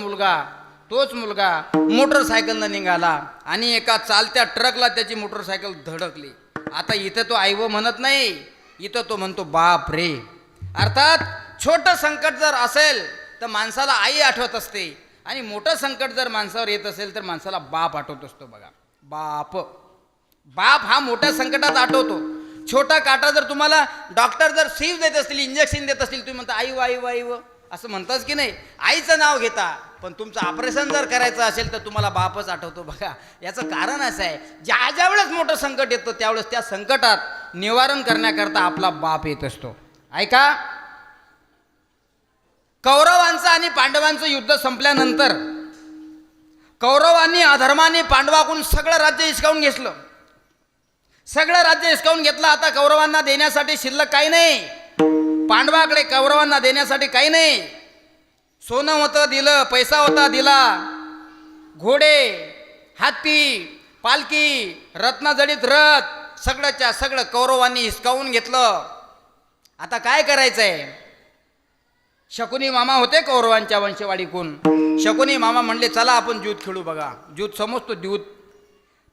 मुलगा मोटरसायकलनं निघाला आणि एका चालत्या ट्रकला त्याची मोटरसायकल धडकली. आता इथं तो आईव म्हणत नाही, इथं तो म्हणतो बाप रे. अर्थात छोटं संकट जर असेल तर माणसाला आई आठवत असते आणि मोठं संकट जर माणसावर येत असेल तर माणसाला बाप आठवत असतो बघा. बाप हा मोठ्या संकटात आठवतो. छोटा काटा जर तुम्हाला डॉक्टर जर सीव देत असतील, इंजेक्शन देत असतील, तुम्ही म्हणता आईव आईव आईव असं म्हणताच की नाही? आईचं नाव घेता. पण तुमचं ऑपरेशन जर करायचं असेल तर तुम्हाला बापच आठवतो बघा. याचं कारण असं आहे, ज्या वेळेस मोठं संकट येतं त्यावेळेस त्या संकटात निवारण करण्याकरता आपला बाप येत असतो. ऐका, कौरवांचं आणि पांडवांचं युद्ध संपल्यानंतर कौरवांनी अधर्माने पांडवाकडून सगळं राज्य हिसकावून घेतलं. सगळं राज्य हिसकावून घेतलं. आता कौरवांना देण्यासाठी शिल्लक काही नाही. पांडवाकडे कौरवांना देण्यासाठी काही नाही. सोनं होतं दिलं, पैसा होता दिला, घोडे, हत्ती, पालखी, रत्नजडित रथ सगळंच्या सगळं कौरवांनी हिसकावून घेतलं. आता काय करायचंय? शकुनी मामा होते कौरवांच्या वंशवाडीकून. शकुनी मामा म्हणले चला आपण ज्यूत खेळू. बघा ज्यूत समजतो, द्यूत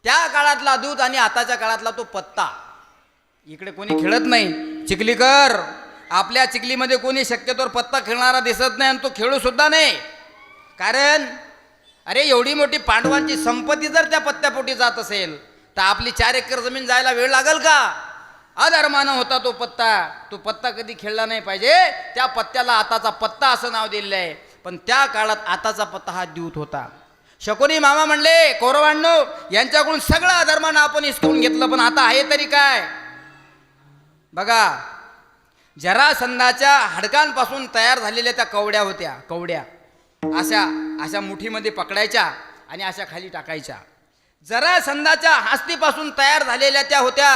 त्या काळातला दूत आणि आताच्या काळातला तो पत्ता. इकडे कोणी खेळत नाही. चिखलीकर, आपल्या चिखलीमध्ये कोणी शक्यतोवर पत्ता खेळणारा दिसत नाही आणि तो खेळू सुद्धा नाही. कारण अरे एवढी मोठी पांडवांची संपत्ती जर त्या पत्त्यापोटी जात असेल तर आपली 4 एकर जमीन जायला वेळ लागल का? अधर्मानं होता तो पत्ता. तो पत्ता कधी खेळला नाही पाहिजे. त्या पत्त्याला आताचा पत्ता असं नाव दिलेलं आहे. पण त्या काळात आताचा पत्ता हा द्यूत होता. शकुनी मामा म्हणले कौरवांनो यांच्याकडून सगळं अधर्मानं आपण हिसकावून घेतलं, पण आता आहे तरी काय? बघा जरासंधाच्या हाडकांपासून तयार झालेल्या त्या कवड्या होत्या. कवड्या अशा अशा मुठीमध्ये पकडायच्या आणि अशा खाली टाकायच्या. जरासंधाच्या हस्तीपासून तयार झालेल्या त्या होत्या.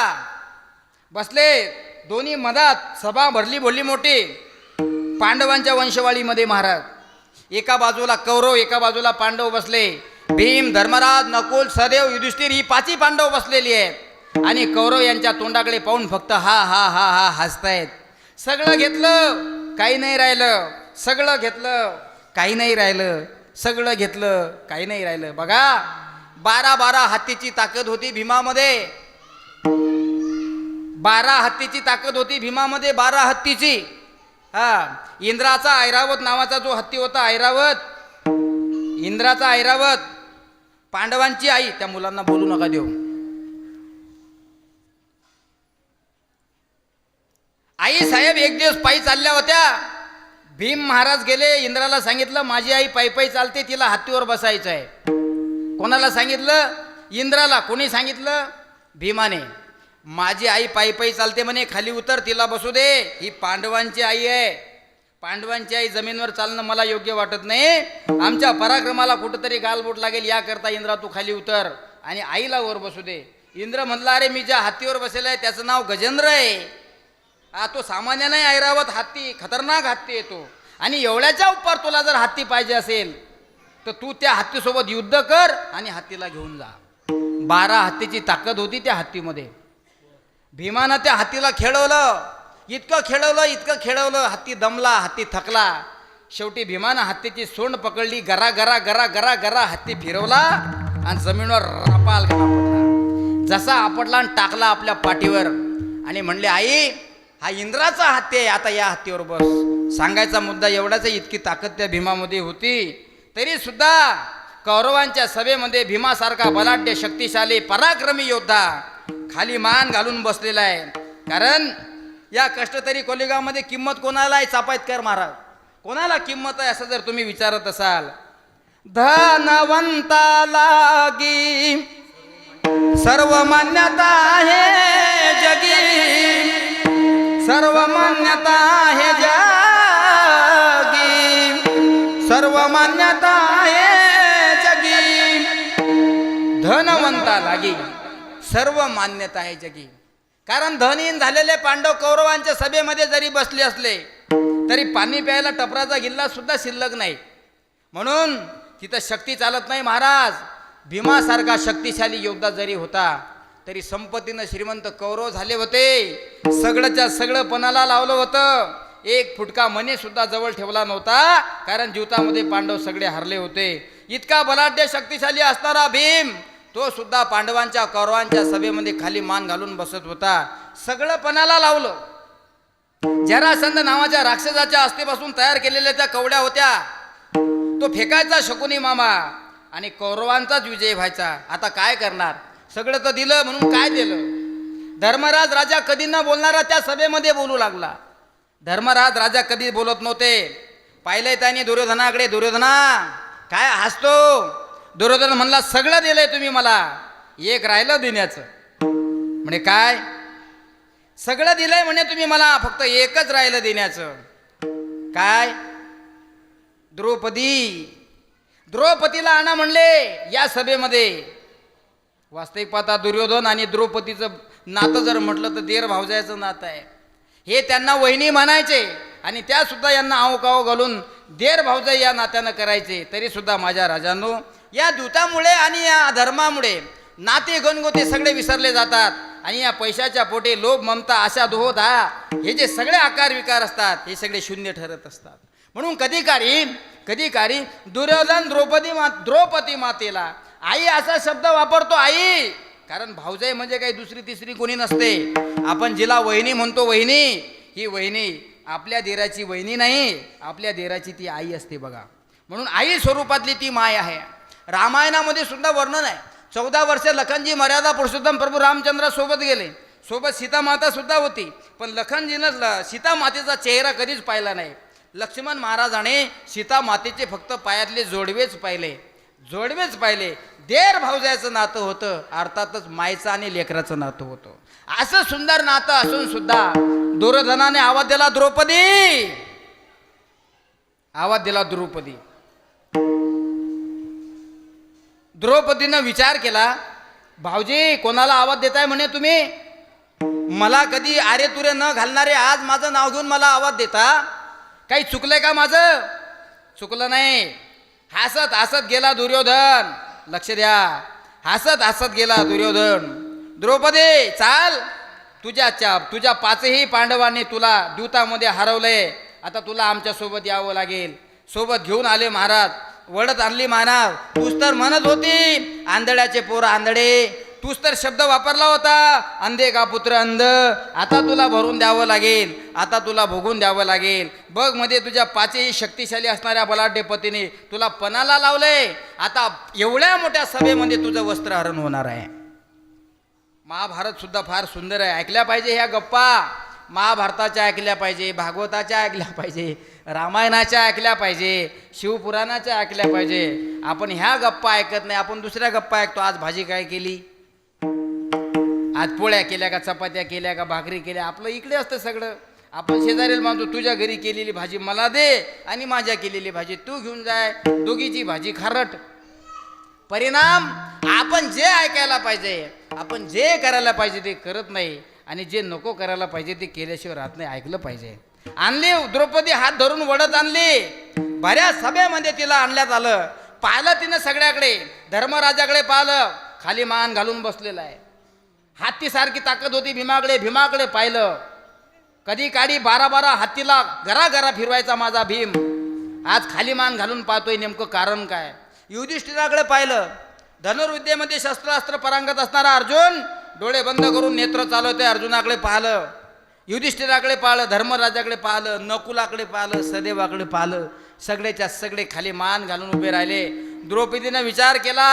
बसले दोन्ही मधात सभा भरली बोलली मोठी. पांडवांच्या वंशवाळीमध्ये महाराज एका बाजूला कौरव, एका बाजूला पांडव बसले. भीम, धर्मराज, नकुल, सहदेव, युधिष्ठिर ही 5ही पांडव बसलेली आहेत आणि कौरव यांच्या तोंडाकडे पाहून फक्त हा हा हा हा हसतायत. सगळं घेतलं काही नाही राहिलं, सगळं घेतलं काही नाही राहिलं, सगळं घेतलं काही नाही राहिलं. बघा 12 हत्तीची ताकद होती भीमामध्ये. 12 हत्तीची ताकद होती भीमामध्ये, 12 हत्तीची. हा इंद्राचा ऐरावत नावाचा जो हत्ती होता, ऐरावत, इंद्राचा ऐरावत, पांडवांची आई. त्या मुलांना बोलू नका देऊ. आई साहेब एक दिवस पायी चालल्या होत्या. भीम महाराज गेले, इंद्राला सांगितलं माझी आई पायी पायी चालते, तिला हत्तीवर बसायचं आहे. कोणाला सांगितलं? इंद्राला. कोणी सांगितलं? भीमाने. माझी आई पायी पायी चालते म्हणे, खाली उतर, तिला बसू दे. ही पांडवांची आई आहे. पांडवांची आई जमिनीवर चालणं मला योग्य वाटत नाही. आमच्या पराक्रमाला कुठंतरी गालबोट लागेल, याकरता इंद्रा तू खाली उतर आणि आईला वर बसू दे. इंद्र म्हणला अरे मी ज्या हत्तीवर बसेल आहे त्याचं नाव गजेंद्र आहे. हा तो सामान्य नाही, ऐरावत हत्ती, खतरनाक हत्ती येतो. आणि एवढ्याच्या उपर तुला जर हत्ती पाहिजे असेल तर तू त्या हत्तीसोबत युद्ध कर आणि हत्तीला घेऊन जा. 12 हत्तीची ताकद होती त्या हत्तीमध्ये. भीमानं त्या हत्तीला खेळवलं, इतकं खेळवलं, इतकं खेळवलं, हत्ती दमला, हत्ती थकला. शेवटी भीमानं हत्तीची सोंड पकडली, गरा गरा गरा गरा गरा हत्ती फिरवला आणि जमिनीवर रपाल आपटला. जसा आपटला आणि टाकला आपल्या पाठीवर आणि म्हणले आई हा इंद्राचा हत्ती आहे, आता या हत्तीवर बस. सांगायचा मुद्दा एवढाच, इतकी ताकद त्या भीमामध्ये होती. तरी सुद्धा कौरवांच्या सभेमध्ये भीमासारखा बलाढ्य, शक्तिशाली, पराक्रमी योद्धा खाली मान घालून बसलेला आहे. कारण या कष्टतरी कोलेगावमध्ये किंमत कोणाला आहे? चापायतकर महाराज. कोणाला किंमत आहे असं जर तुम्ही विचारत असाल, धनवंता लागी सर्व मान्यता आहे जगी, सर्व मान्यता आहे जगी, सर्व मान्यता आहे जगी. धनवंता लागी सर्व मान्यता आहे जगी. कारण धनहीन झालेले पांडव कौरवांच्या सभेमध्ये जरी बसले असले तरी पाणी प्यायला टपराचा गिल्ला सुद्धा शिल्लक नाही. म्हणून तिथं शक्ती चालत नाही महाराज. भीमासारखा शक्तिशाली योद्धा जरी होता तरी संपत्तीनं श्रीमंत कौरव झाले होते. सगळंच्या सगळं पणाला लावलं होतं. एक फुटका मणी सुद्धा जवळ ठेवला नव्हता, कारण जीवतामध्ये पांडव सगळे हरले होते. इतका बलाढ्य शक्तिशाली असणारा भीम तो सुद्धा पांडवांच्या कौरवांच्या सभेमध्ये खाली मान घालून बसत होता. सगळं पणाला लावलं. जरासंध नावाच्या राक्षसाच्या अस्थिपासून तयार केलेल्या त्या कवड्या होत्या, तो फेकायचा शकुनी मामा आणि कौरवांचाच विजय व्हायचा. आता काय करणार? सगळं तर दिलं म्हणून काय दिलं? धर्मराज राजा कधी न बोलणारा त्या सभेमध्ये बोलू लागला. धर्मराज राजा कधी बोलत नव्हते. पाहिलंय त्याने दुर्योधनाकडे, दुर्योधना काय हसतो? दुर्योधन म्हणला सगळं दिलंय तुम्ही मला, एक राहिलं देण्याचं. म्हणे काय? सगळं दिलंय म्हणे तुम्ही मला, फक्त एकच राहिलं देण्याचं. काय? द्रौपदी. द्रौपदीला आणा म्हणले या सभेमध्ये. वास्तविक पाहता दुर्योधन आणि द्रौपदीचं नातं जर म्हटलं तर देर भावजायचं नातं आहे. हे त्यांना वहिनी म्हणायचे आणि त्या सुद्धा यांना आवकाव घालून देर भावजाई या नात्यानं करायचे. तरी सुद्धा माझ्या राजांनो या दूतामुळे आणि या धर्मामुळे नाते गणगोते सगळे विसरले जातात आणि या पैशाच्या पोटे लोभ ममता आशा दोह दया हे जे सगळे आकार विकार असतात हे सगळे शून्य ठरत असतात. म्हणून कधी काळी दुर्योधन द्रौपदी मातेला आई असा शब्द वापरतो, आई. कारण भाऊजाई म्हणजे काही दुसरी तिसरी कोणी नसते. आपण जिला वहिनी म्हणतो, वहिनी, ही वहिनी आपल्या देराची वहिनी नाही, आपल्या देराची ती आई असते बघा. म्हणून आई स्वरूपातली ती माय आहे. रामायणामध्ये सुद्धा वर्णन आहे. 14 वर्ष लखनजी मर्यादा पुरुषोत्तम प्रभू रामचंद्र सोबत गेले, सोबत सीतामाता सुद्धा होती. पण लखनजीनं सीतामातेचा चेहरा कधीच पाहिला नाही. लक्ष्मण महाराजाने सीतामातेचे फक्त पायातले जोडवेच पाहिले. देर भाऊजायचं नातं होतं, अर्थातच मायचं आणि लेकराचं नातं होतं. असं सुंदर नातं असून सुद्धा दुर्योधनाने आवाज दिला द्रौपदी. द्रौपदीनं विचार केला, भाऊजी कोणाला आवाज देताय म्हणे तुम्ही? मला कधी आरे तुरे न घालणारे आज माझं नाव घेऊन मला आवाज देता? काही चुकलंय का माझं? चुकलं नाही. हसत गेला दुर्योधन. लक्ष द्या, हसत गेला दुर्योधन. द्रौपदी चाल, तुझ्या 5ही पांडवांनी तुला द्यूतामध्ये हरवलंय. आता तुला आमच्या सोबत यावं लागेल. सोबत घेऊन आले महाराज, वडत आणली महाराज. तूच तर म्हणत होती आंधळ्याचे पोर आंधळे, तूच तर शब्द वापरला होता, अंधे का पुत्र अंध. आता तुला भरून द्यावं लागेल, आता तुला भोगून द्यावं लागेल. बघ मध्ये तुझ्या 5ही शक्तिशाली असणाऱ्या बलाढ्य पतीने तुला पणाला लावलंय. आता एवढ्या मोठ्या सभेमध्ये तुझं वस्त्रहरण होणार आहे. महाभारत सुद्धा फार सुंदर आहे, ऐकल्या पाहिजे ह्या गप्पा. महाभारताच्या ऐकल्या पाहिजे, भागवताच्या ऐकल्या पाहिजे, रामायणाच्या ऐकल्या पाहिजे, शिवपुराणाच्या ऐकल्या पाहिजे. आपण ह्या गप्पा ऐकत नाही, आपण दुसऱ्या गप्पा ऐकतो. आज भाजी काय केली, आज पोळ्या केल्या का, चपात्या केल्या का, भाकरी केल्या. आपलं इकडे असतं सगळं. आपण शेजारीला मानतो, तुझ्या घरी केलेली भाजी मला दे आणि माझ्या केलेली भाजी तू घेऊन जाय, दोघीची भाजी खारट. परिणाम आपण जे ऐकायला पाहिजे, आपण जे करायला पाहिजे ते करत नाही आणि जे नको करायला पाहिजे ते केल्याशिवाय राहत नाही. ऐकलं पाहिजे. आणली द्रौपदी, हात धरून वडत आणली. बऱ्याच सभेमध्ये तिला आणण्यात आलं. पाहिलं तिनं सगळ्याकडे, धर्मराजाकडे पाहिलं, खाली मान घालून बसलेला आहे. हत्तीसारखी ताकद होती भीमाकडे पाहिलं. कधी काडी 12 हत्तीला घरा फिरवायचा माझा भीम, आज खाली मान घालून पाहतोय. नेमकं कारण काय? युधिष्ठिराकडे पाहिलं, धनुर्विद्येमध्ये शस्त्रास्त्र परांगत असणारा अर्जुन डोळे बंद करून नेत्र चालवतोय. अर्जुनाकडे पाहिलं, युधिष्ठिराकडे पाहिलं, धर्मराजाकडे पाहिलं, नकुलाकडे पाहिलं, सदेवाकडे पाहिलं. सगळेच्या सगळे खाली मान घालून उभे राहिले. द्रौपदीनं विचार केला,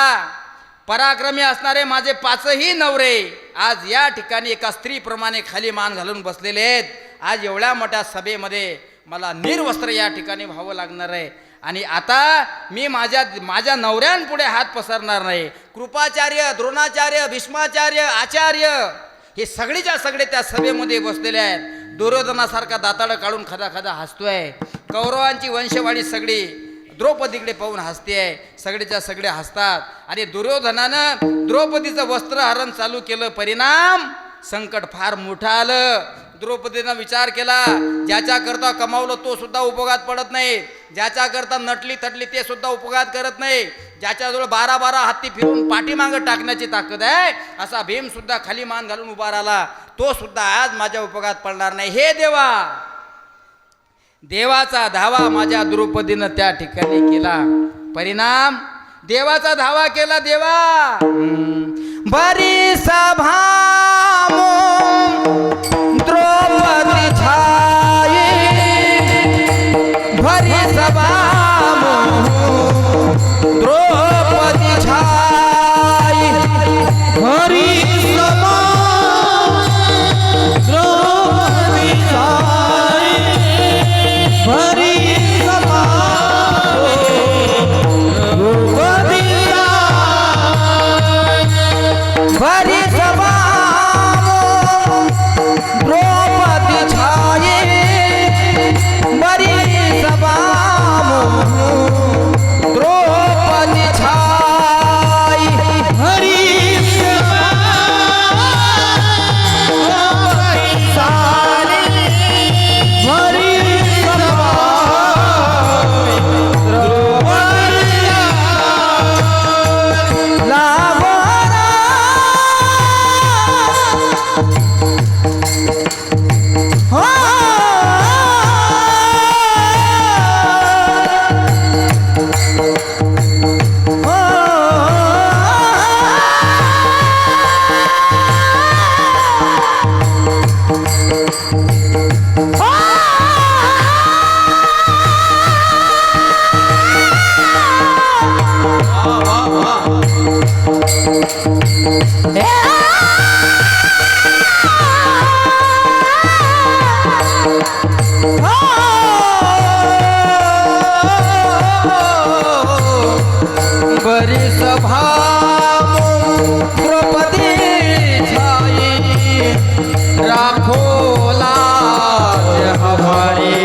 पराक्रमी असणारे माझे 5ही नवरे आज या ठिकाणी एका स्त्रीप्रमाणे खाली मान घालून बसलेले आहेत. आज एवढ्या मोठ्या सभेमध्ये मला निर्वस्त्र या ठिकाणी व्हावं लागणार आहे आणि आता मी माझ्या नवऱ्यांपुढे हात पसरणार नाही. कृपाचार्य, द्रोणाचार्य, भीष्माचार्य, आचार्य हे सगळीच्या सगळे त्या सभेमध्ये बसलेले आहेत. दुर्योधनासारखा दाताळं काढून खदा हसतोय. कौरवांची वंशवाडी सगळी द्रौपदीकडे पाहून हसते आहे. सगळेच्या सगळे हसतात आणि दुर्योधनानं द्रौपदीचं वस्त्रहरण चालू केलं. परिणाम संकट फार मोठं आलं. द्रौपदीनं विचार केला, ज्याच्याकरता कमावलं तो सुद्धा उपयोगात पडत नाही, ज्याच्याकरता नटली थटली ते सुद्धा उपयोगात करत नाही, ज्याच्याजवळ 12 हत्ती फिरून पाठीमागं टाकण्याची ताकद आहे असा भीम सुद्धा खाली मान घालून उभा राहिला, तो सुद्धा आज माझ्या उपयोगात पडणार नाही. हे देवाचा धावा माझ्या द्रौपदीनं त्या ठिकाणी केला. परिणाम देवाचा धावा केला. देवा बरी सभा द्रौपदी छाई, भरी सभा द्रौपदी छाई, हरी सभा द्रौपदी छाई, हरी सभा द्रौपदी छाई, भरी सभा द्रौपदी छाई, भरी सभा भामो द्रौपदी छाई राखो लाज हमारी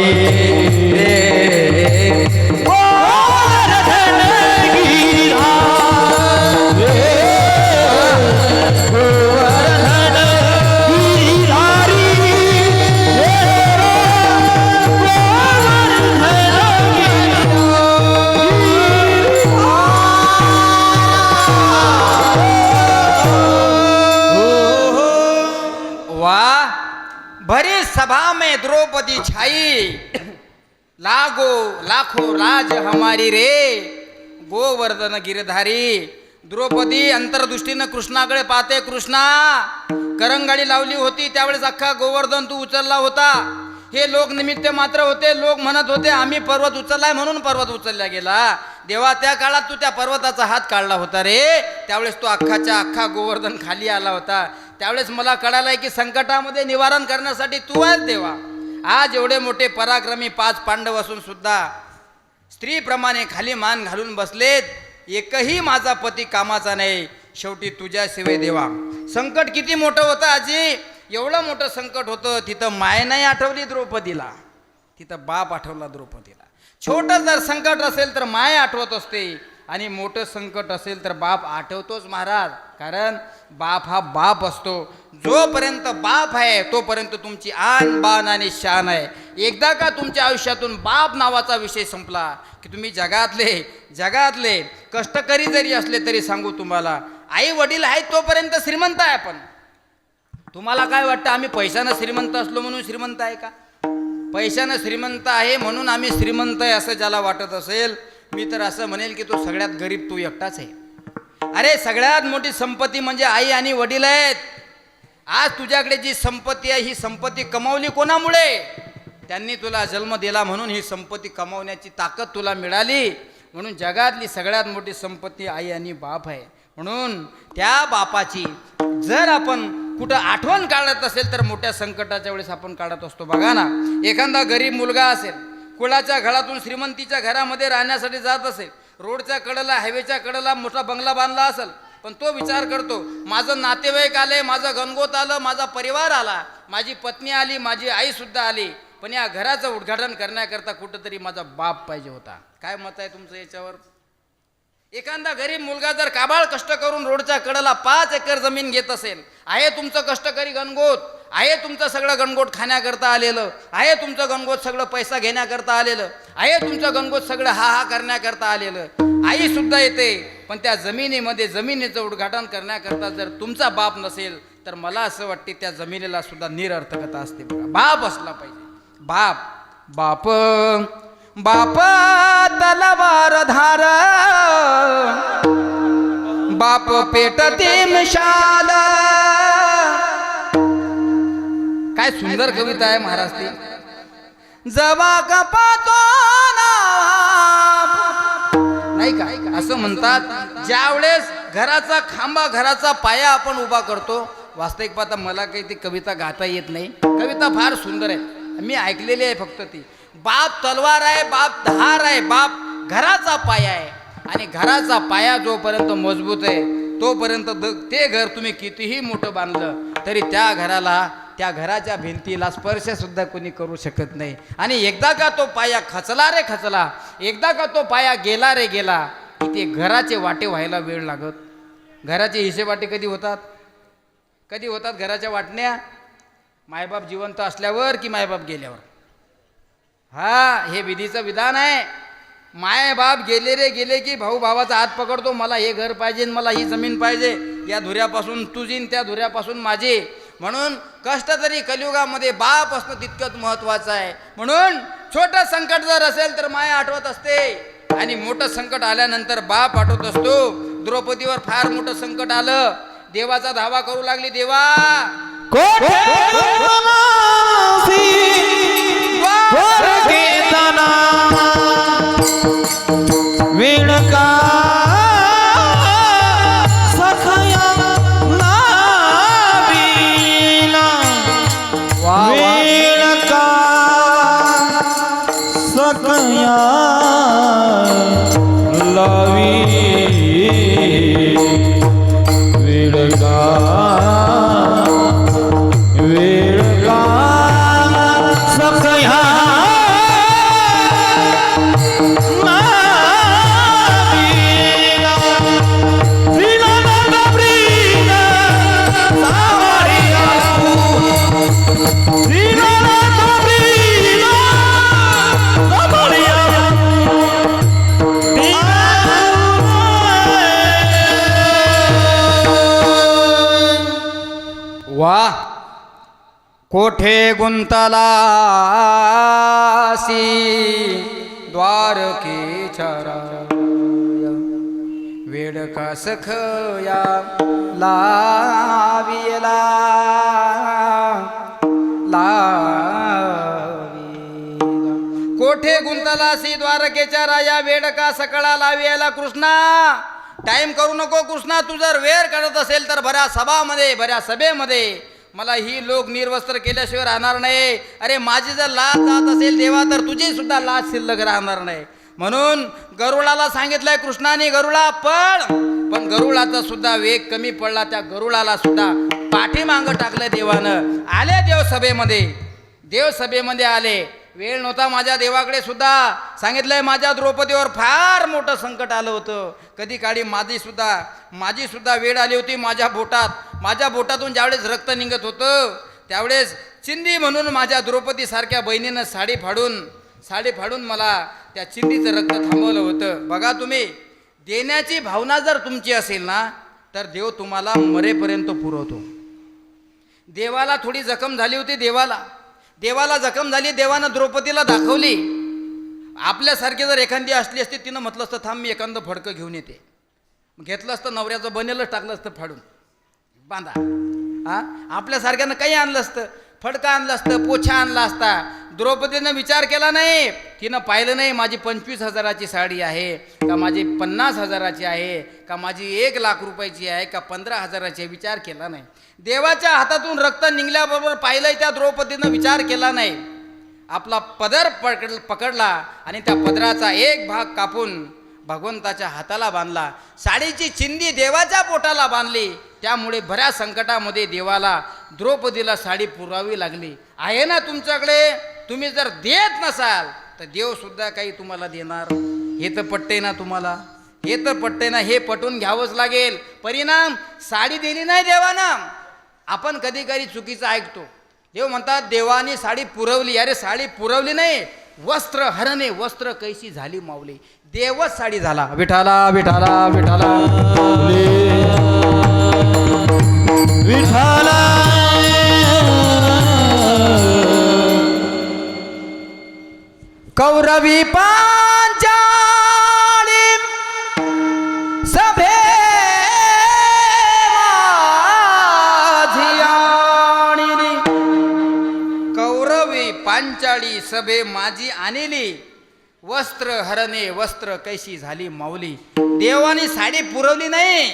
भरी सभा में द्रौपदी छाई लागो लाखो राज हमारी रे गोवर्धन गिरधारी द्रौपदी अंतर्दृष्टीनं कृष्णाकडे पाहते. कृष्णा करंगाडी लावली होती त्यावेळेस अख्खा गोवर्धन तू उचलला होता. हे लोक निमित्त मात्र होते. लोक म्हणत होते आम्ही पर्वत उचललाय म्हणून पर्वत उचलला गेला. देवा त्या काळात तू त्या पर्वताचा हात काढला होता रे. त्यावेळेस तो अख्खा गोवर्धन खाली आला होता. त्यावेळेस मला कळालंय की संकटामध्ये निवारण करण्यासाठी तू आहेस देवा. आज एवढे मोठे पराक्रमी 5 पांडव असून सुद्धा स्त्रीप्रमाणे खाली मान घालून बसलेत. एकही माझा पती कामाचा नाही. शेवटी तुझ्याशिवाय देवा संकट किती मोठं होतं आजी. एवढं मोठं संकट होतं. तिथं माय नाही आठवली द्रौपदीला, तिथं बाप आठवला द्रौपदीला. छोटं जर संकट असेल तर माय आठवत असते आणि मोठं संकट असेल तर बाप आठवतोच महाराज. कारण बाप हा बाप असतो. जोपर्यंत बाप आहे तोपर्यंत तुमची आन बान आणि शान आहे. एकदा का तुमच्या आयुष्यातून बाप नावाचा विषय संपला की तुम्ही जगातले कष्टकरी जरी असले तरी सांगू तुम्हाला आई वडील आहेत तोपर्यंत श्रीमंत आहे आपण. तुम्हाला काय वाटतं आम्ही पैशानं श्रीमंत असलो म्हणून श्रीमंत आहे का? पैशानं श्रीमंत आहे म्हणून आम्ही श्रीमंत आहे असं ज्याला वाटत असेल मी तर असं म्हणेल की तो सगळ्यात गरीब तू एकटाच आहे. अरे सगळ्यात मोठी संपत्ती म्हणजे आई आणि वडील आहेत. आज तुझ्याकडे जी संपत्ती आहे ही संपत्ती कमावली कोणामुळे? त्यांनी तुला जन्म दिला म्हणून ही संपत्ती कमावण्याची ताकद तुला मिळाली. म्हणून जगातली सगळ्यात मोठी संपत्ती आई आणि बाप आहे. म्हणून त्या बापाची जर आपण कुठं आठवण काढत असेल तर मोठ्या संकटाच्या वेळेस आपण काढत असतो. बघा ना, एखादा गरीब मुलगा असेल, कुळाच्या घरातून श्रीमंतीच्या घरामध्ये राहण्यासाठी जात असेल, रोडच्या कडेला हायवेच्या कडेला मोठा बंगला बांधला असेल, पण तो विचार करतो माझं नातेवाईक आले, माझं गणगोत आलं, माझा परिवार आला, माझी पत्नी आली, माझी आई सुद्धा आली, पण या घराचं उद्घाटन करण्याकरता कुठंतरी माझा बाप पाहिजे होता. काय मत आहे तुमचं याच्यावर? एखादा गरीब मुलगा जर काबाळ कष्ट करून रोडच्या कडेला 5 एकर जमीन घेत असेल, आहे तुमचं कष्टकरी गणगोत, आहे तुमचं सगळं गणगोत खाण्याकरता आलेलं, आहे तुमचं गणगोत सगळं पैसा घेण्याकरता आलेलं, आहे तुमचं गणगोत सगळं हा करण्याकरता आलेलं, आई सुद्धा येते, पण त्या जमिनीचं उद्घाटन करण्याकरता जर तुमचा बाप नसेल तर मला असं वाटते त्या जमिनीला सुद्धा निरर्थकता असते. बघा, बाप असला पाहिजे. बाप तलवार धार, बाप पेटते मिशाल. काय सुंदर कविता आहे महाराज ती. जवा कपातो नाही का असं म्हणतात. ज्यावेळेस घराचा खांबा, घराचा पाया आपण उभा करतो. वास्तविक पाहता मला काही ती कविता गाता येत नाही. कविता फार सुंदर आहे, मी ऐकलेली आहे फक्त ती. बाप तलवार आहे, बाप धार आहे, बाप घराचा पाया आहे. आणि घराचा पाया जोपर्यंत मजबूत आहे तोपर्यंत ते घर तुम्ही कितीही मोठं बांधलं तरी त्या घराच्या भिंतीला स्पर्श सुद्धा कोणी करू शकत नाही. आणि एकदा का तो पाया खचला, एकदा का तो पाया गेला की ते घराचे वाटे व्हायला वेळ लागत. घराचे हिशेवाटे कधी होतात घराच्या वाटण्या? मायबाप जिवंत असल्यावर की मायबाप गेल्यावर? हा, हे विधीचं विधान आहे. मायबाप गेले की भाऊ भावाचा हात पकडतो, मला हे घर पाहिजे, मला ही जमीन पाहिजे, या धुऱ्यापासून तुझी त्या धुऱ्यापासून माझी. म्हणून कष्ट तरी कलियुगामध्ये बाप असणं तितकंच महत्वाचं आहे. म्हणून छोटं संकट जर असेल तर माया आठवत असते आणि मोठं संकट आल्यानंतर बाप आठवत असतो. द्रौपदीवर फार मोठं संकट आलं, देवाचा धावा करू लागली. देवा लावी कोठे गुंतलासी द्वारकेच्या राया वेड का सखया लाविला कोठे गुंतलासी द्वारकेच्या राया वेड का सकळा लावियाला. कृष्णा टाइम करू नको कृष्णा. तू जर वेळ काढत असेल तर बऱ्या सभामध्ये बऱ्या सभेमध्ये मला ही लोक निर्वस्त्र केल्याशिवाय राहणार नाही. अरे माझी जर लाज जात असेल देवा तर तुझी सुद्धा लाज शिल्लक राहणार नाही. म्हणून गरुडाला सांगितलंय कृष्णाने गरुडा पण गरुडाचा सुद्धा वेग कमी पडला. त्या गरुडाला सुद्धा पाठीमागं टाकलं देवानं. आले देवसभेमध्ये आले. वेळ नव्हता माझ्या देवाकडे सुद्धा. सांगितलंय माझ्या द्रौपदीवर फार मोठं संकट आलं होतं. कधी काळी माझी सुद्धा वेळ आली होती. माझ्या बोटातून ज्यावेळेस रक्त निघत होतं त्यावेळेस चिंदी म्हणून माझ्या द्रौपदीसारख्या बहिणीनं साडी फाडून मला त्या चिंदीचं रक्त थांबवलं होतं. बघा तुम्ही, देण्याची भावना जर तुमची असेल ना तर देव तुम्हाला मरेपर्यंत पुरवतो. देवाला थोडी जखम झाली होती. देवाला जखम झाली. देवानं द्रौपदीला दाखवली. आपल्यासारखी जर एखादी असली असती तिनं म्हटलं असतं थांब मी एखादं फडकं घेऊन येते. घेतलं असतं नवऱ्याचं बनेलच टाकलं असतं फाडून बांधा. आपल्यासारख्यानं काही आणलं असतं. फडकं आणलं असतं, पोछा आणला असता. द्रौपदीनं विचार केला नाही. तिनं पाहिलं नाही माझी 25,000ची साडी आहे का माझी 50,000ची आहे का माझी 1,00,000 रुपयाची आहे का 15,000ची. विचार केला नाही. देवाच्या हातातून रक्त निघल्याबरोबर पाहिलंय त्या द्रौपदीनं विचार केला नाही. आपला पदर पकडला आणि त्या पदराचा एक भाग कापून भगवंताच्या हाताला बांधला. साडीची चिंदी देवाच्या पोटाला बांधली. त्यामुळे बऱ्याच संकटामध्ये देवाला द्रौपदीला साडी पुरवावी लागली. आहे ना तुमच्याकडे. तुम्ही जर देत नसाल तर देव सुद्धा काही तुम्हाला देणार. हे तर पटते ना तुम्हाला. हे पटून घ्यावंच लागेल. परिणाम साडी दिली नाही देवानं. आपण कधी कधी चुकीचं ऐकतो. देव म्हणतात देवाने साडी पुरवली. अरे साडी पुरवली नाही. वस्त्र हरणे वस्त्र कैसी झाली माऊली. देवच साडी झाला. विठाला विठाला विठाला विठाला कौरवी पांचाली सभे माझी आणिली. कौरवी पांचाळी सभे माझी आणिली. वस्त्र हरणे वस्त्र कैशी झाली माऊली. देवाने साडी पुरवली नाही.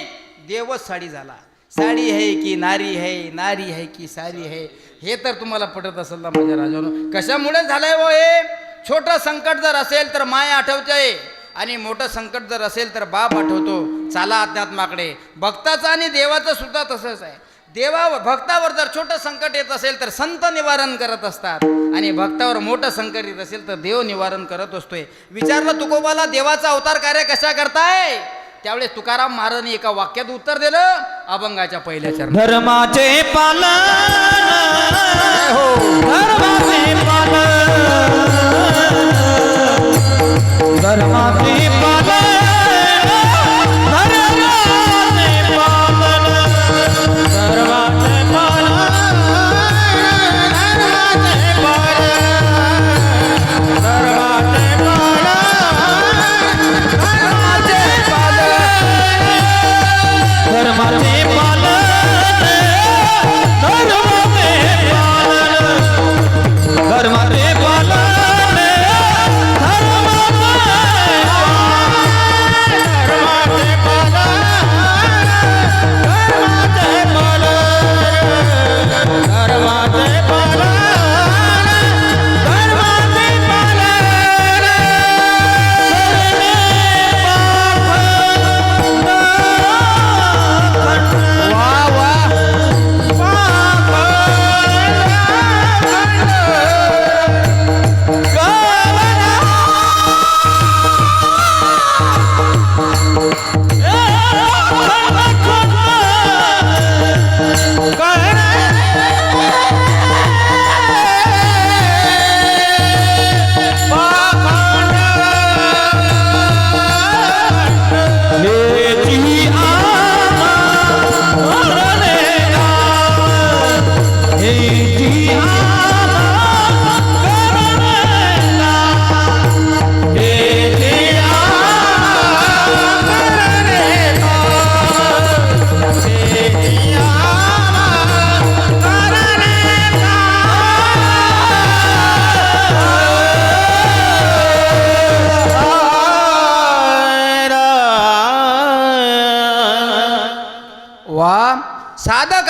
देवच साडी झाला. साडी है की नारी है, नारी है की साडी है. हे तर तुम्हाला पटत असेल ना माझ्या राजानो. कशामुळे झालंय वो हे. छोटं संकट जर असेल तर माय आठवते आणि मोठं संकट जर असेल तर बाप आठवतो. चाला अध्यात्माकडे. भक्ताचं आणि देवाचं सुद्धा तसंच आहे. भक्तावर जर छोटं संकट येत असेल तर संत निवारण करत असतात आणि भक्तावर मोठं संकट येत असेल तर देव निवारण करत असतोय. विचारलं तुकोबाला देवाचा अवतार कार्य कशा करताय. त्यावेळेस तुकाराम महाराजांनी एका वाक्यात उत्तर दिलं. अभंगाच्या पहिल्या चरणात. धर्माचे पालन हो धर्माचे पालन धर्माचे पालन धर्माचे पालन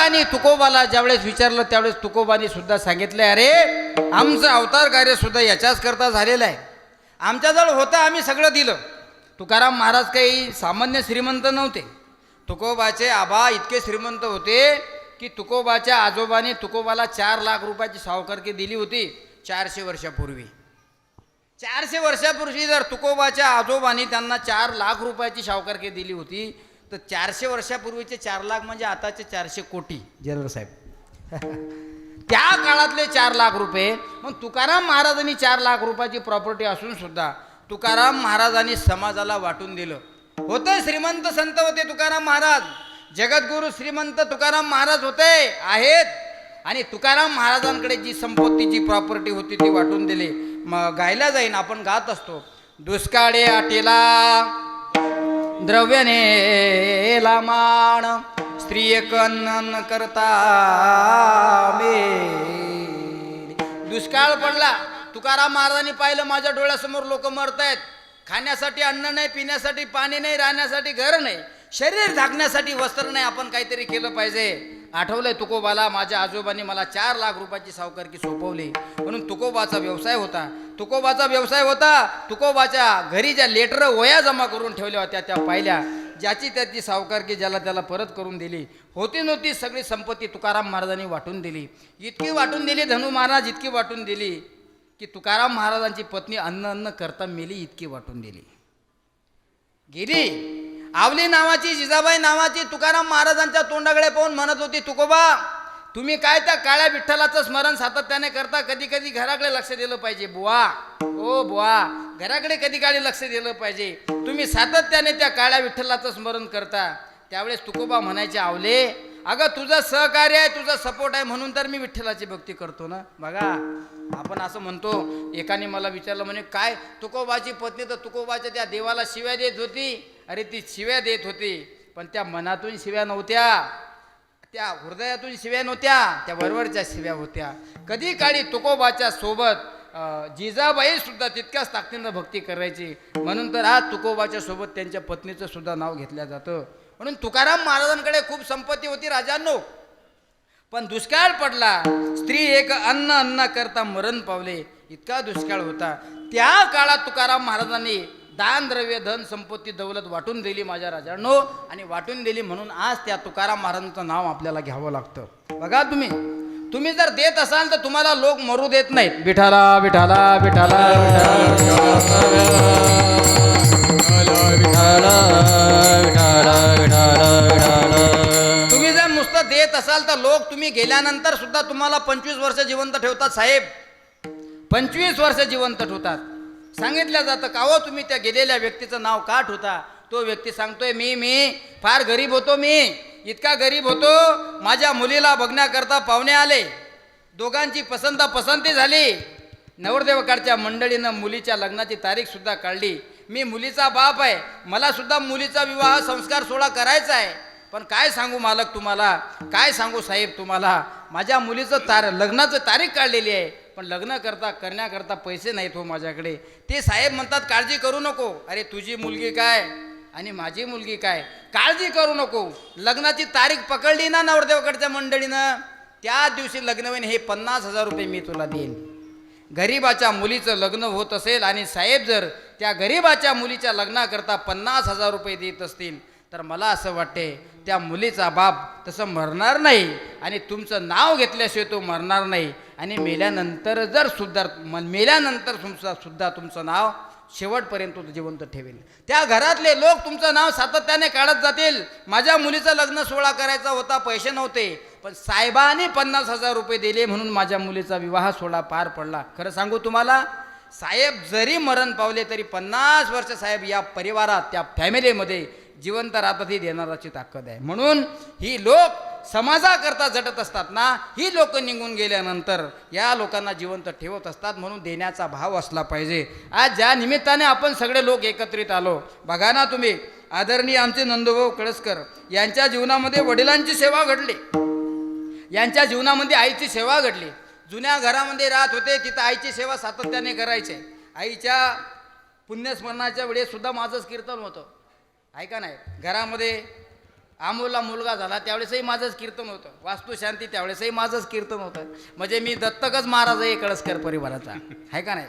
आणि तुकोबाला ज्यावेळेस विचारलं त्यावेळेस तुकोबाने सुद्धा सांगितलं, अरे आमचं अवतार कार्य सुद्धा याच्याच करता झालेलं आहे. आमच्याजवळ होतं आम्ही सगळं दिलं. तुकाराम महाराज काही सामान्य श्रीमंत नव्हते. तुकोबाचे आबा इतके श्रीमंत होते की तुकोबाच्या आजोबाने तुकोबाला 4 लाख रुपयाची सावकारकी दिली होती 400 वर्षापूर्वी. 400 वर्षापूर्वी जर तुकोबाच्या आजोबाने त्यांना 4 लाख रुपयाची सावकारकी दिली होती तर 400 वर्षापूर्वीचे 4 लाख म्हणजे आताचे 400 कोटी जनरल साहेब. त्या काळातले 4 लाख रुपये. मग तुकाराम महाराजांनी 4 लाख रुपयाची प्रॉपर्टी असून सुद्धा तुकाराम महाराजांनी समाजाला वाटून दिलं. होते श्रीमंत संत होते तुकाराम महाराज. जगद्गुरु श्रीमंत तुकाराम महाराज होते आहेत. आणि तुकाराम महाराजांकडे जी संपत्ती जी प्रॉपर्टी होती ती वाटून दिली. मग गायला जाईन आपण गात असतो, दुष्काळे आटेला द्रव्याने लामाण स्त्री एक अन्न करता मे. दुष्काळ पडला. तुकाराम महाराजांनी पाहिलं माझ्या डोळ्यासमोर लोक मरत आहेत. खाण्यासाठी अन्न नाही, पिण्यासाठी पाणी नाही, राहण्यासाठी घर नाही, शरीर झाकण्यासाठी वस्त्र नाही. आपण काहीतरी केलं पाहिजे. आठवलंय तुकोबाला माझ्या आजोबांनी मला 4 लाख रुपयाची सावकारकी सोपवली. म्हणून तुकोबाचा व्यवसाय होता. तुकोबाच्या घरी ज्या लेटर वया जमा करून ठेवल्या होत्या त्या पाहिल्या. ज्याची त्याची सावकारकी ज्याला त्याला परत करून दिली. होती नव्हती सगळी संपत्ती तुकाराम महाराजांनी वाटून दिली. इतकी वाटून दिली धनु महाराज, इतकी वाटून दिली की तुकाराम महाराजांची पत्नी अन्न करता मेली. इतकी वाटून दिली गेली. आवली नावाची जिजाबाई नावाची तुकाराम महाराजांच्या तोंडाकडे पाहून म्हणत होती, तुकोबा तुम्ही काय त्या काळ्या विठ्ठलाचं स्मरण सातत्याने करता, कधी कधी घराकडे लक्ष दिलं पाहिजे बुवा. ओ बुवा, घराकडे कधी काळी लक्ष दिलं पाहिजे. तुम्ही सातत्याने त्या काळ्या विठ्ठलाचं स्मरण करता. त्यावेळेस तुकोबा म्हणायचे, आवले अगं तुझं सहकार्य आहे, तुझा सपोर्ट आहे म्हणून तर मी विठ्ठलाची भक्ती करतो ना. बघा आपण असं म्हणतो. एकाने मला विचारलं, म्हणे काय तुकोबाची पत्नी तर तुकोबाच्या त्या देवाला शिव्या देत होती. अरे ती शिव्या देत होती पण त्या मनातून शिव्या नव्हत्या, त्या हृदयातून शिव्या नव्हत्या, त्या वरवरच्या शिव्या होत्या. कधी काळी तुकोबाच्या सोबत जिजाबाई सुद्धा तितक्याच ताकदीनं भक्ती करायची. म्हणून तर आज तुकोबाच्या सोबत त्यांच्या पत्नीचं सुद्धा नाव घेतलं जातं. म्हणून तुकाराम महाराजांकडे खूप संपत्ती होती राजांनो. पण दुष्काळ पडला. स्त्री एक अन्न करता मरण पावले. इतका दुष्काळ होता. त्या काळात तुकाराम महाराजांनी दान द्रव्य धन संपत्ती दौलत वाटून दिली माझ्या राजांनो. आणि वाटून दिली म्हणून आज त्या तुकाराम महाराजांचं नाव आपल्याला घ्यावं लागतं. बघा तुम्ही जर देत असाल तर तुम्हाला लोक मरू देत नाहीत. विठाला विठाला विठाला तुम्ही जर नुसतं देत असाल तर लोक तुम्ही गेल्यानंतर सुद्धा तुम्हाला 25 वर्ष जिवंत ठेवतात साहेब. 25 वर्ष जिवंत ठेवतात. सांगितलं जातं का हो तुम्ही त्या गेलेल्या व्यक्तीचं नाव का ठेवता. तो व्यक्ती सांगतोय मी फार गरीब होतो. मी इतका गरीब होतो, माझ्या मुलीला बघण्याकरता पाहुणे आले. दोघांची पसंती झाली. नवरदेवकाच्या मंडळीनं मुलीच्या लग्नाची तारीख सुद्धा काढली. मी मुलीचा बाप आहे, मला सुद्धा मुलीचा विवाह संस्कार सोहळा करायचा आहे. पण काय सांगू मालक तुम्हाला, काय सांगू साहेब तुम्हाला, माझ्या मुलीचं लग्नाचं तारीख काढलेली आहे पण लग्न करण्याकरता पैसे नाहीत हो माझ्याकडे. ते साहेब म्हणतात काळजी करू नको. अरे तुझी मुलगी काय आणि माझी मुलगी काय, काळजी करू नको. लग्नाची तारीख पकडली ना नवरदेवकडच्या मंडळीनं, त्या दिवशी लग्न होईन. हे 50,000 रुपये मी तुला देईन. गरीबाच्या मुलीचं लग्न होत असेल आणि साहेब जर त्या गरीबाच्या मुलीच्या लग्नाकरता 50,000 रुपये देत असतील तर मला असं वाटते त्या मुलीचा बाप तसं मरणार नाही आणि तुमचं नाव घेतल्याशिवाय तो मरणार नाही. आणि मेल्यानंतर सुद्धा तुमचं नाव शेवटपर्यंत जिवंत ठेवेल. त्या घरातले लोक तुमचं नाव सातत्याने काढत जातील. माझ्या मुलीचं लग्न सोहळा करायचा होता, पैसे नव्हते, पण साहेबांनी 50,000 रुपये दिले म्हणून माझ्या मुलीचा विवाह सोहळा पार पडला. खरं सांगू तुम्हाला, साहेब जरी मरण पावले तरी 50 वर्ष साहेब या परिवारात त्या फॅमिलीमध्ये जिवंत राहतात. ही देणाराची ताकद आहे. म्हणून ही लोक समाजाकरता झटत असतात ना, ही लोक निघून गेल्यानंतर या लोकांना जिवंत ठेवत असतात. म्हणून देण्याचा भाव असला पाहिजे. आज ज्या निमित्ताने आपण सगळे लोक एकत्रित आलो, बघा ना तुम्ही, आदरणीय आमचे नंदूभाऊ कळसकर यांच्या जीवनामध्ये वडिलांची सेवा घडली, यांच्या जीवनामध्ये आईची सेवा घडली. जुन्या घरामध्ये राहत होते, तिथं आईची सेवा सातत्याने करायचे. आईच्या पुण्यस्मरणाच्या वेळेस सुद्धा माझंच कीर्तन होतं, ऐका नाही. घरामध्ये अमोलला मुलगा झाला त्यावेळेसही माझंच कीर्तन होतं, वास्तुशांती त्यावेळेसही माझंच कीर्तन होतं. म्हणजे मी दत्तकच महाराज आहे कळसकर परिवाराचा, आहे का नाही?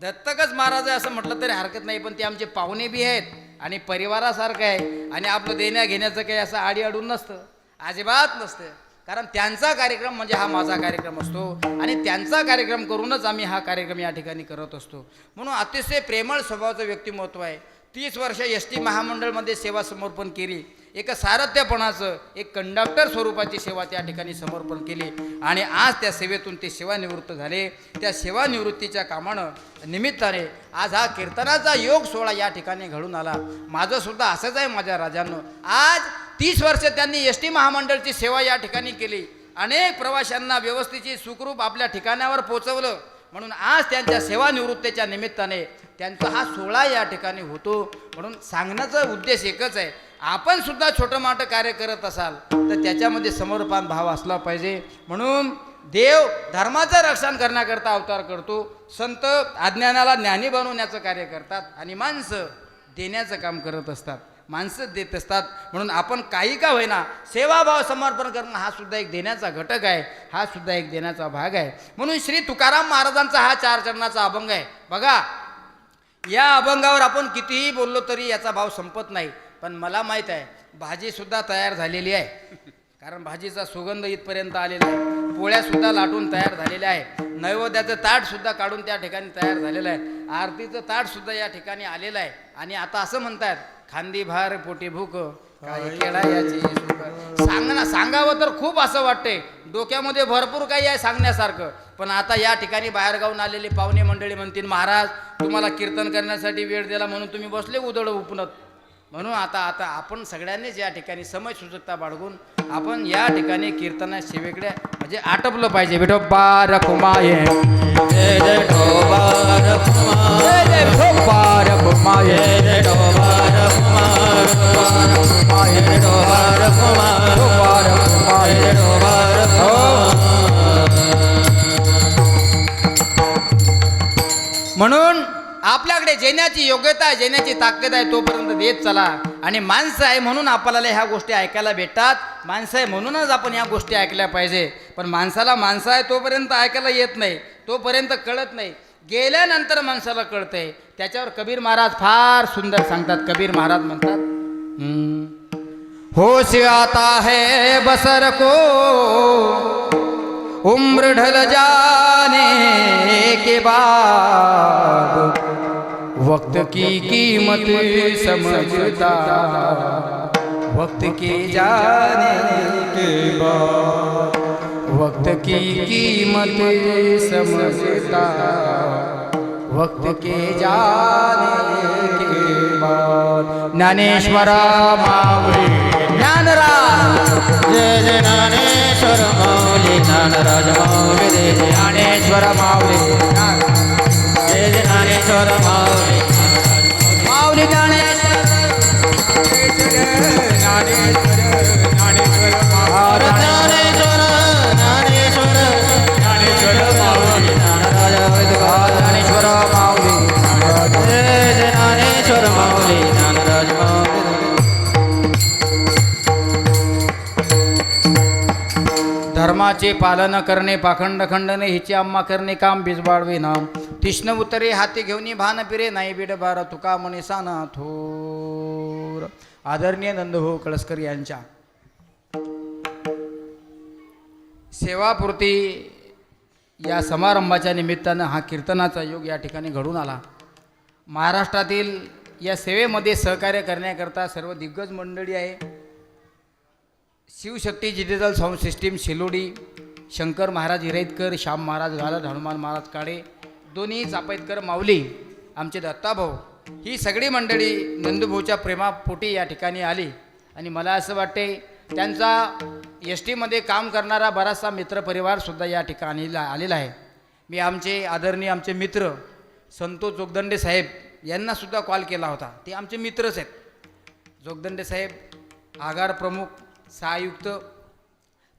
दत्तकच महाराज आहे असं म्हटलं तरी हरकत नाही. पण ते आमचे पाहुणे बी आहेत आणि परिवारासारखं आहे. आणि आपलं देण्या घेण्याचं काही असं आडी अडून नसतं, अजिबात नसतं. कारण त्यांचा कार्यक्रम म्हणजे हा माझा कार्यक्रम असतो आणि त्यांचा कार्यक्रम करूनच आम्ही हा कार्यक्रम या ठिकाणी करत असतो. म्हणून अतिशय प्रेमळ स्वभावाचं व्यक्तिमत्व आहे. 30 वर्ष एस टी महामंडळमध्ये सेवा समर्पण केली. एक सारथ्यपणाचं एक कंडक्टर स्वरूपाची सेवा त्या ठिकाणी समर्पण केली आणि आज त्या सेवेतून ते सेवानिवृत्त झाले. त्या सेवानिवृत्तीच्या कामानं निमित्ताने आज हा कीर्तनाचा योग सोहळा या ठिकाणी घडून आला. माझं सुद्धा असंच आहे माझ्या राजांनो. आज 30 वर्ष त्यांनी एस टी महामंडळची सेवा या ठिकाणी केली. अनेक प्रवाशांना व्यवस्थित सुखरूप आपल्या ठिकाणावर पोचवलं. म्हणून आज त्यांच्या सेवानिवृत्तीच्या निमित्ताने त्यांचा हा सोहळा या ठिकाणी होतो. म्हणून सांगण्याचा उद्देश एकच आहे, आपण सुद्धा छोटं मोठं कार्य करत असाल तर त्याच्यामध्ये समर्पण भाव असला पाहिजे. म्हणून देव धर्माचं रक्षण करण्याकरता अवतार करतो. संत अज्ञानाला ज्ञानी बनवण्याचं कार्य करतात आणि माणसं देण्याचं काम करत असतात, माणसं देत असतात. म्हणून आपण काही का होईना सेवाभाव समर्पण करणं हा सुद्धा एक देण्याचा घटक आहे, हा सुद्धा एक देण्याचा भाग आहे. म्हणून श्री तुकाराम महाराजांचा हा 4 चरणाचा अभंग आहे. बघा, या अभंगावर आपण कितीही बोललो तरी याचा भाव संपत नाही. पण मला माहीत आहे भाजीसुद्धा तयार झालेली आहे, कारण भाजीचा सुगंध इथपर्यंत आलेला आहे. पोळ्यासुद्धा लाटून तयार झालेल्या आहे. नैवेद्याचं ताटसुद्धा काढून त्या ठिकाणी तयार झालेलं आहे. आरतीचं ताटसुद्धा या ठिकाणी आलेलं आहे. आणि आता असं म्हणतात, खांदी भार पोटी भूक काय केळा याची सुख. सांगावं तर खूप असं वाटतंय, डोक्यामध्ये भरपूर काही आहे सांगण्यासारखं. पण आता या ठिकाणी बाहेरगावून आलेले पाहुणे मंडळी म्हणतील, महाराज तुम्हाला कीर्तन करण्यासाठी वेळ दिला म्हणून तुम्ही बसले उदळ उपनत. म्हणून आता आपण सगळ्यांनीच या ठिकाणी समय सुचकता बाळगून आपण या ठिकाणी कीर्तना सेवेकडे म्हणजे आटपलं पाहिजे. विठोबा रखुमाये जय जय विठोबा रखुमाये, जय जय विठोबा रखुमाये, जय विठोबा रखुमाये, विठोबा रखुमाये, विठोबा रखुमाये, विठोबा रखुमाये. म्हणून आपल्याकडे जेण्याची योग्यता आहे, जेण्याची ताकद आहे तोपर्यंत देत चला. आणि माणसं आहे म्हणून आपल्याला ह्या गोष्टी ऐकायला भेटतात, माणसं आहे म्हणूनच आपण ह्या गोष्टी ऐकल्या पाहिजे. पण माणसाला माणसं आहे तोपर्यंत ऐकायला येत नाही, तोपर्यंत कळत नाही. गेल्यानंतर माणसाला कळतंय. त्याच्यावर कबीर महाराज फार सुंदर सांगतात. कबीर महाराज म्हणतात, होश आता है बसर को उम्र ढल जाने के बाद, वक्त की कीमत समझता वक्त के जाने के बाद, वक्त की कीमत समझता वक्त के जाने के बाद. ज्ञानेश्वरा माऊली ज्ञानराज, जय जय ज्ञानेश्वर माऊली ज्ञानराज माऊली, जय जय ज्ञानेश्वर माऊली, जय जय ज्ञानेश्वर माऊली माऊली ज्ञानेश्वर, ज्ञानेश्वर ज्ञानेश्वर ज्ञानेश्वर ज्ञानेश्वर माऊली ज्ञानराज ज्ञानेश्वर माऊली, जय जय ज्ञानेश्वर माऊली ज्ञानराज माऊली. धर्माचे पालन करणे पाखंड खंडने हिची आम्हा करणे काम बिजबाळवे नाम. तीक्ष्ण उतरे हाती घेऊन भान पिरे नाही बीड बार तुका म्हणे साना थोर. आदरणीय नंदभाऊ कळसकर यांच्या सेवापूर्ती या समारंभाच्या निमित्तानं हा कीर्तनाचा योग या ठिकाणी घडून आला. महाराष्ट्रातील या सेवेमध्ये सहकार्य करण्याकरता सर्व दिग्गज मंडळी आहे. Shivshakti digital sound system Shilodi, Shankar Maharaj Hiretkar, Shyam Maharaj Ghalat, Hanuman Maharaj काळे, दोन्ही चापेतकर माऊली, आमचे दत्ताभाऊ, ही सगळी मंडळी नंदूभाऊच्या प्रेमापोटी या ठिकाणी आली. आणि मला असं वाटते त्यांचा एस टीमध्ये काम करणारा बराचसा मित्रपरिवारसुद्धा या ठिकाणी आलेला आहे. मी आमचे आदरणीय आमचे मित्र संतोष जोगदंडे साहेब यांनासुद्धा कॉल केला होता. ते आमचे मित्रच आहेत. जोगदंडे साहेब आगार प्रमुख सहायुक्त,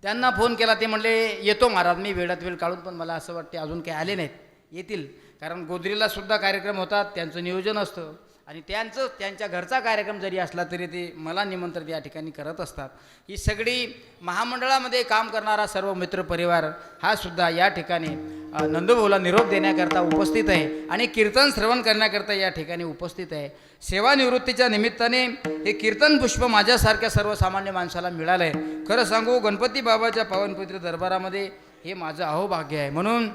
त्यांना फोन केला. ते म्हणले येतो महाराज मी वेळात वेळ काढून. पण मला असं वाटते अजून काही आले नाहीत, येतील. कारण गोदरीला सुद्धा कार्यक्रम होतात, त्यांचं नियोजन असतं आणि त्यांच्या घरचा कार्यक्रम जरी असला तरी ते मला निमंत्रण या ठिकाणी करत असतात. ही सगळी महामंडळामध्ये काम करणारा सर्व मित्रपरिवार हा सुद्धा या ठिकाणी नंदूभाऊला निरोप देण्याकरता उपस्थित आहे आणि कीर्तन श्रवण करण्याकरता या ठिकाणी उपस्थित आहे. सेवानिवृत्तीच्या निमित्ताने हे कीर्तन पुष्प माझ्यासारख्या सर्वसामान्य माणसाला मिळालं आहे. खरं सांगू गणपती बाबाच्या पावनपवित्र दरबारामध्ये हे माझं अहोभाग्य आहे. म्हणून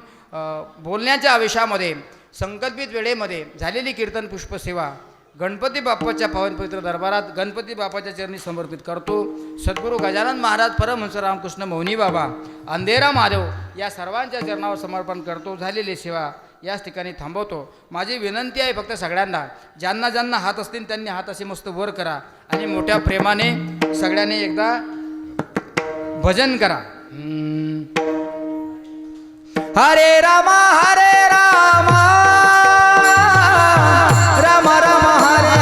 बोलण्याच्या आवेशामध्ये संकल्पित वेळेमध्ये झालेली कीर्तन पुष्प सेवा गणपती बाप्पाच्या पावनपवित्र दरबारात गणपती बाप्पाच्या चरणी समर्पित करतो. सद्गुरू गजानन महाराज परमहंस रामकृष्ण मौनी बाबा अंधेरा महादेव या सर्वांच्या चरणावर समर्पण करतो. झालेली सेवा याच ठिकाणी थांबवतो. माझी विनंती आहे फक्त सगळ्यांना ज्यांना ज्यांना हात असतील त्यांनी हात असे मस्त वर करा आणि मोठ्या प्रेमाने सगळ्यांनी एकदा भजन करा. हरे रामा हरे रामा राम राम हरे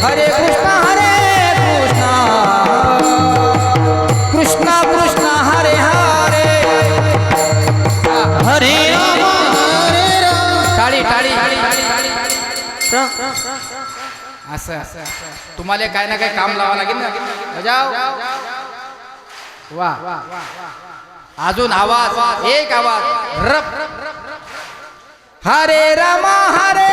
हरे हरे कृष्ण कृष्ण कृष्ण हरे हरे हरे राम हरे राम. टाळी टाळी असं तुम्हाला काय ना काय काम लावा लागेल ना. बजाव वा अजून आवाज एक आवाज रप हरे रामा हरे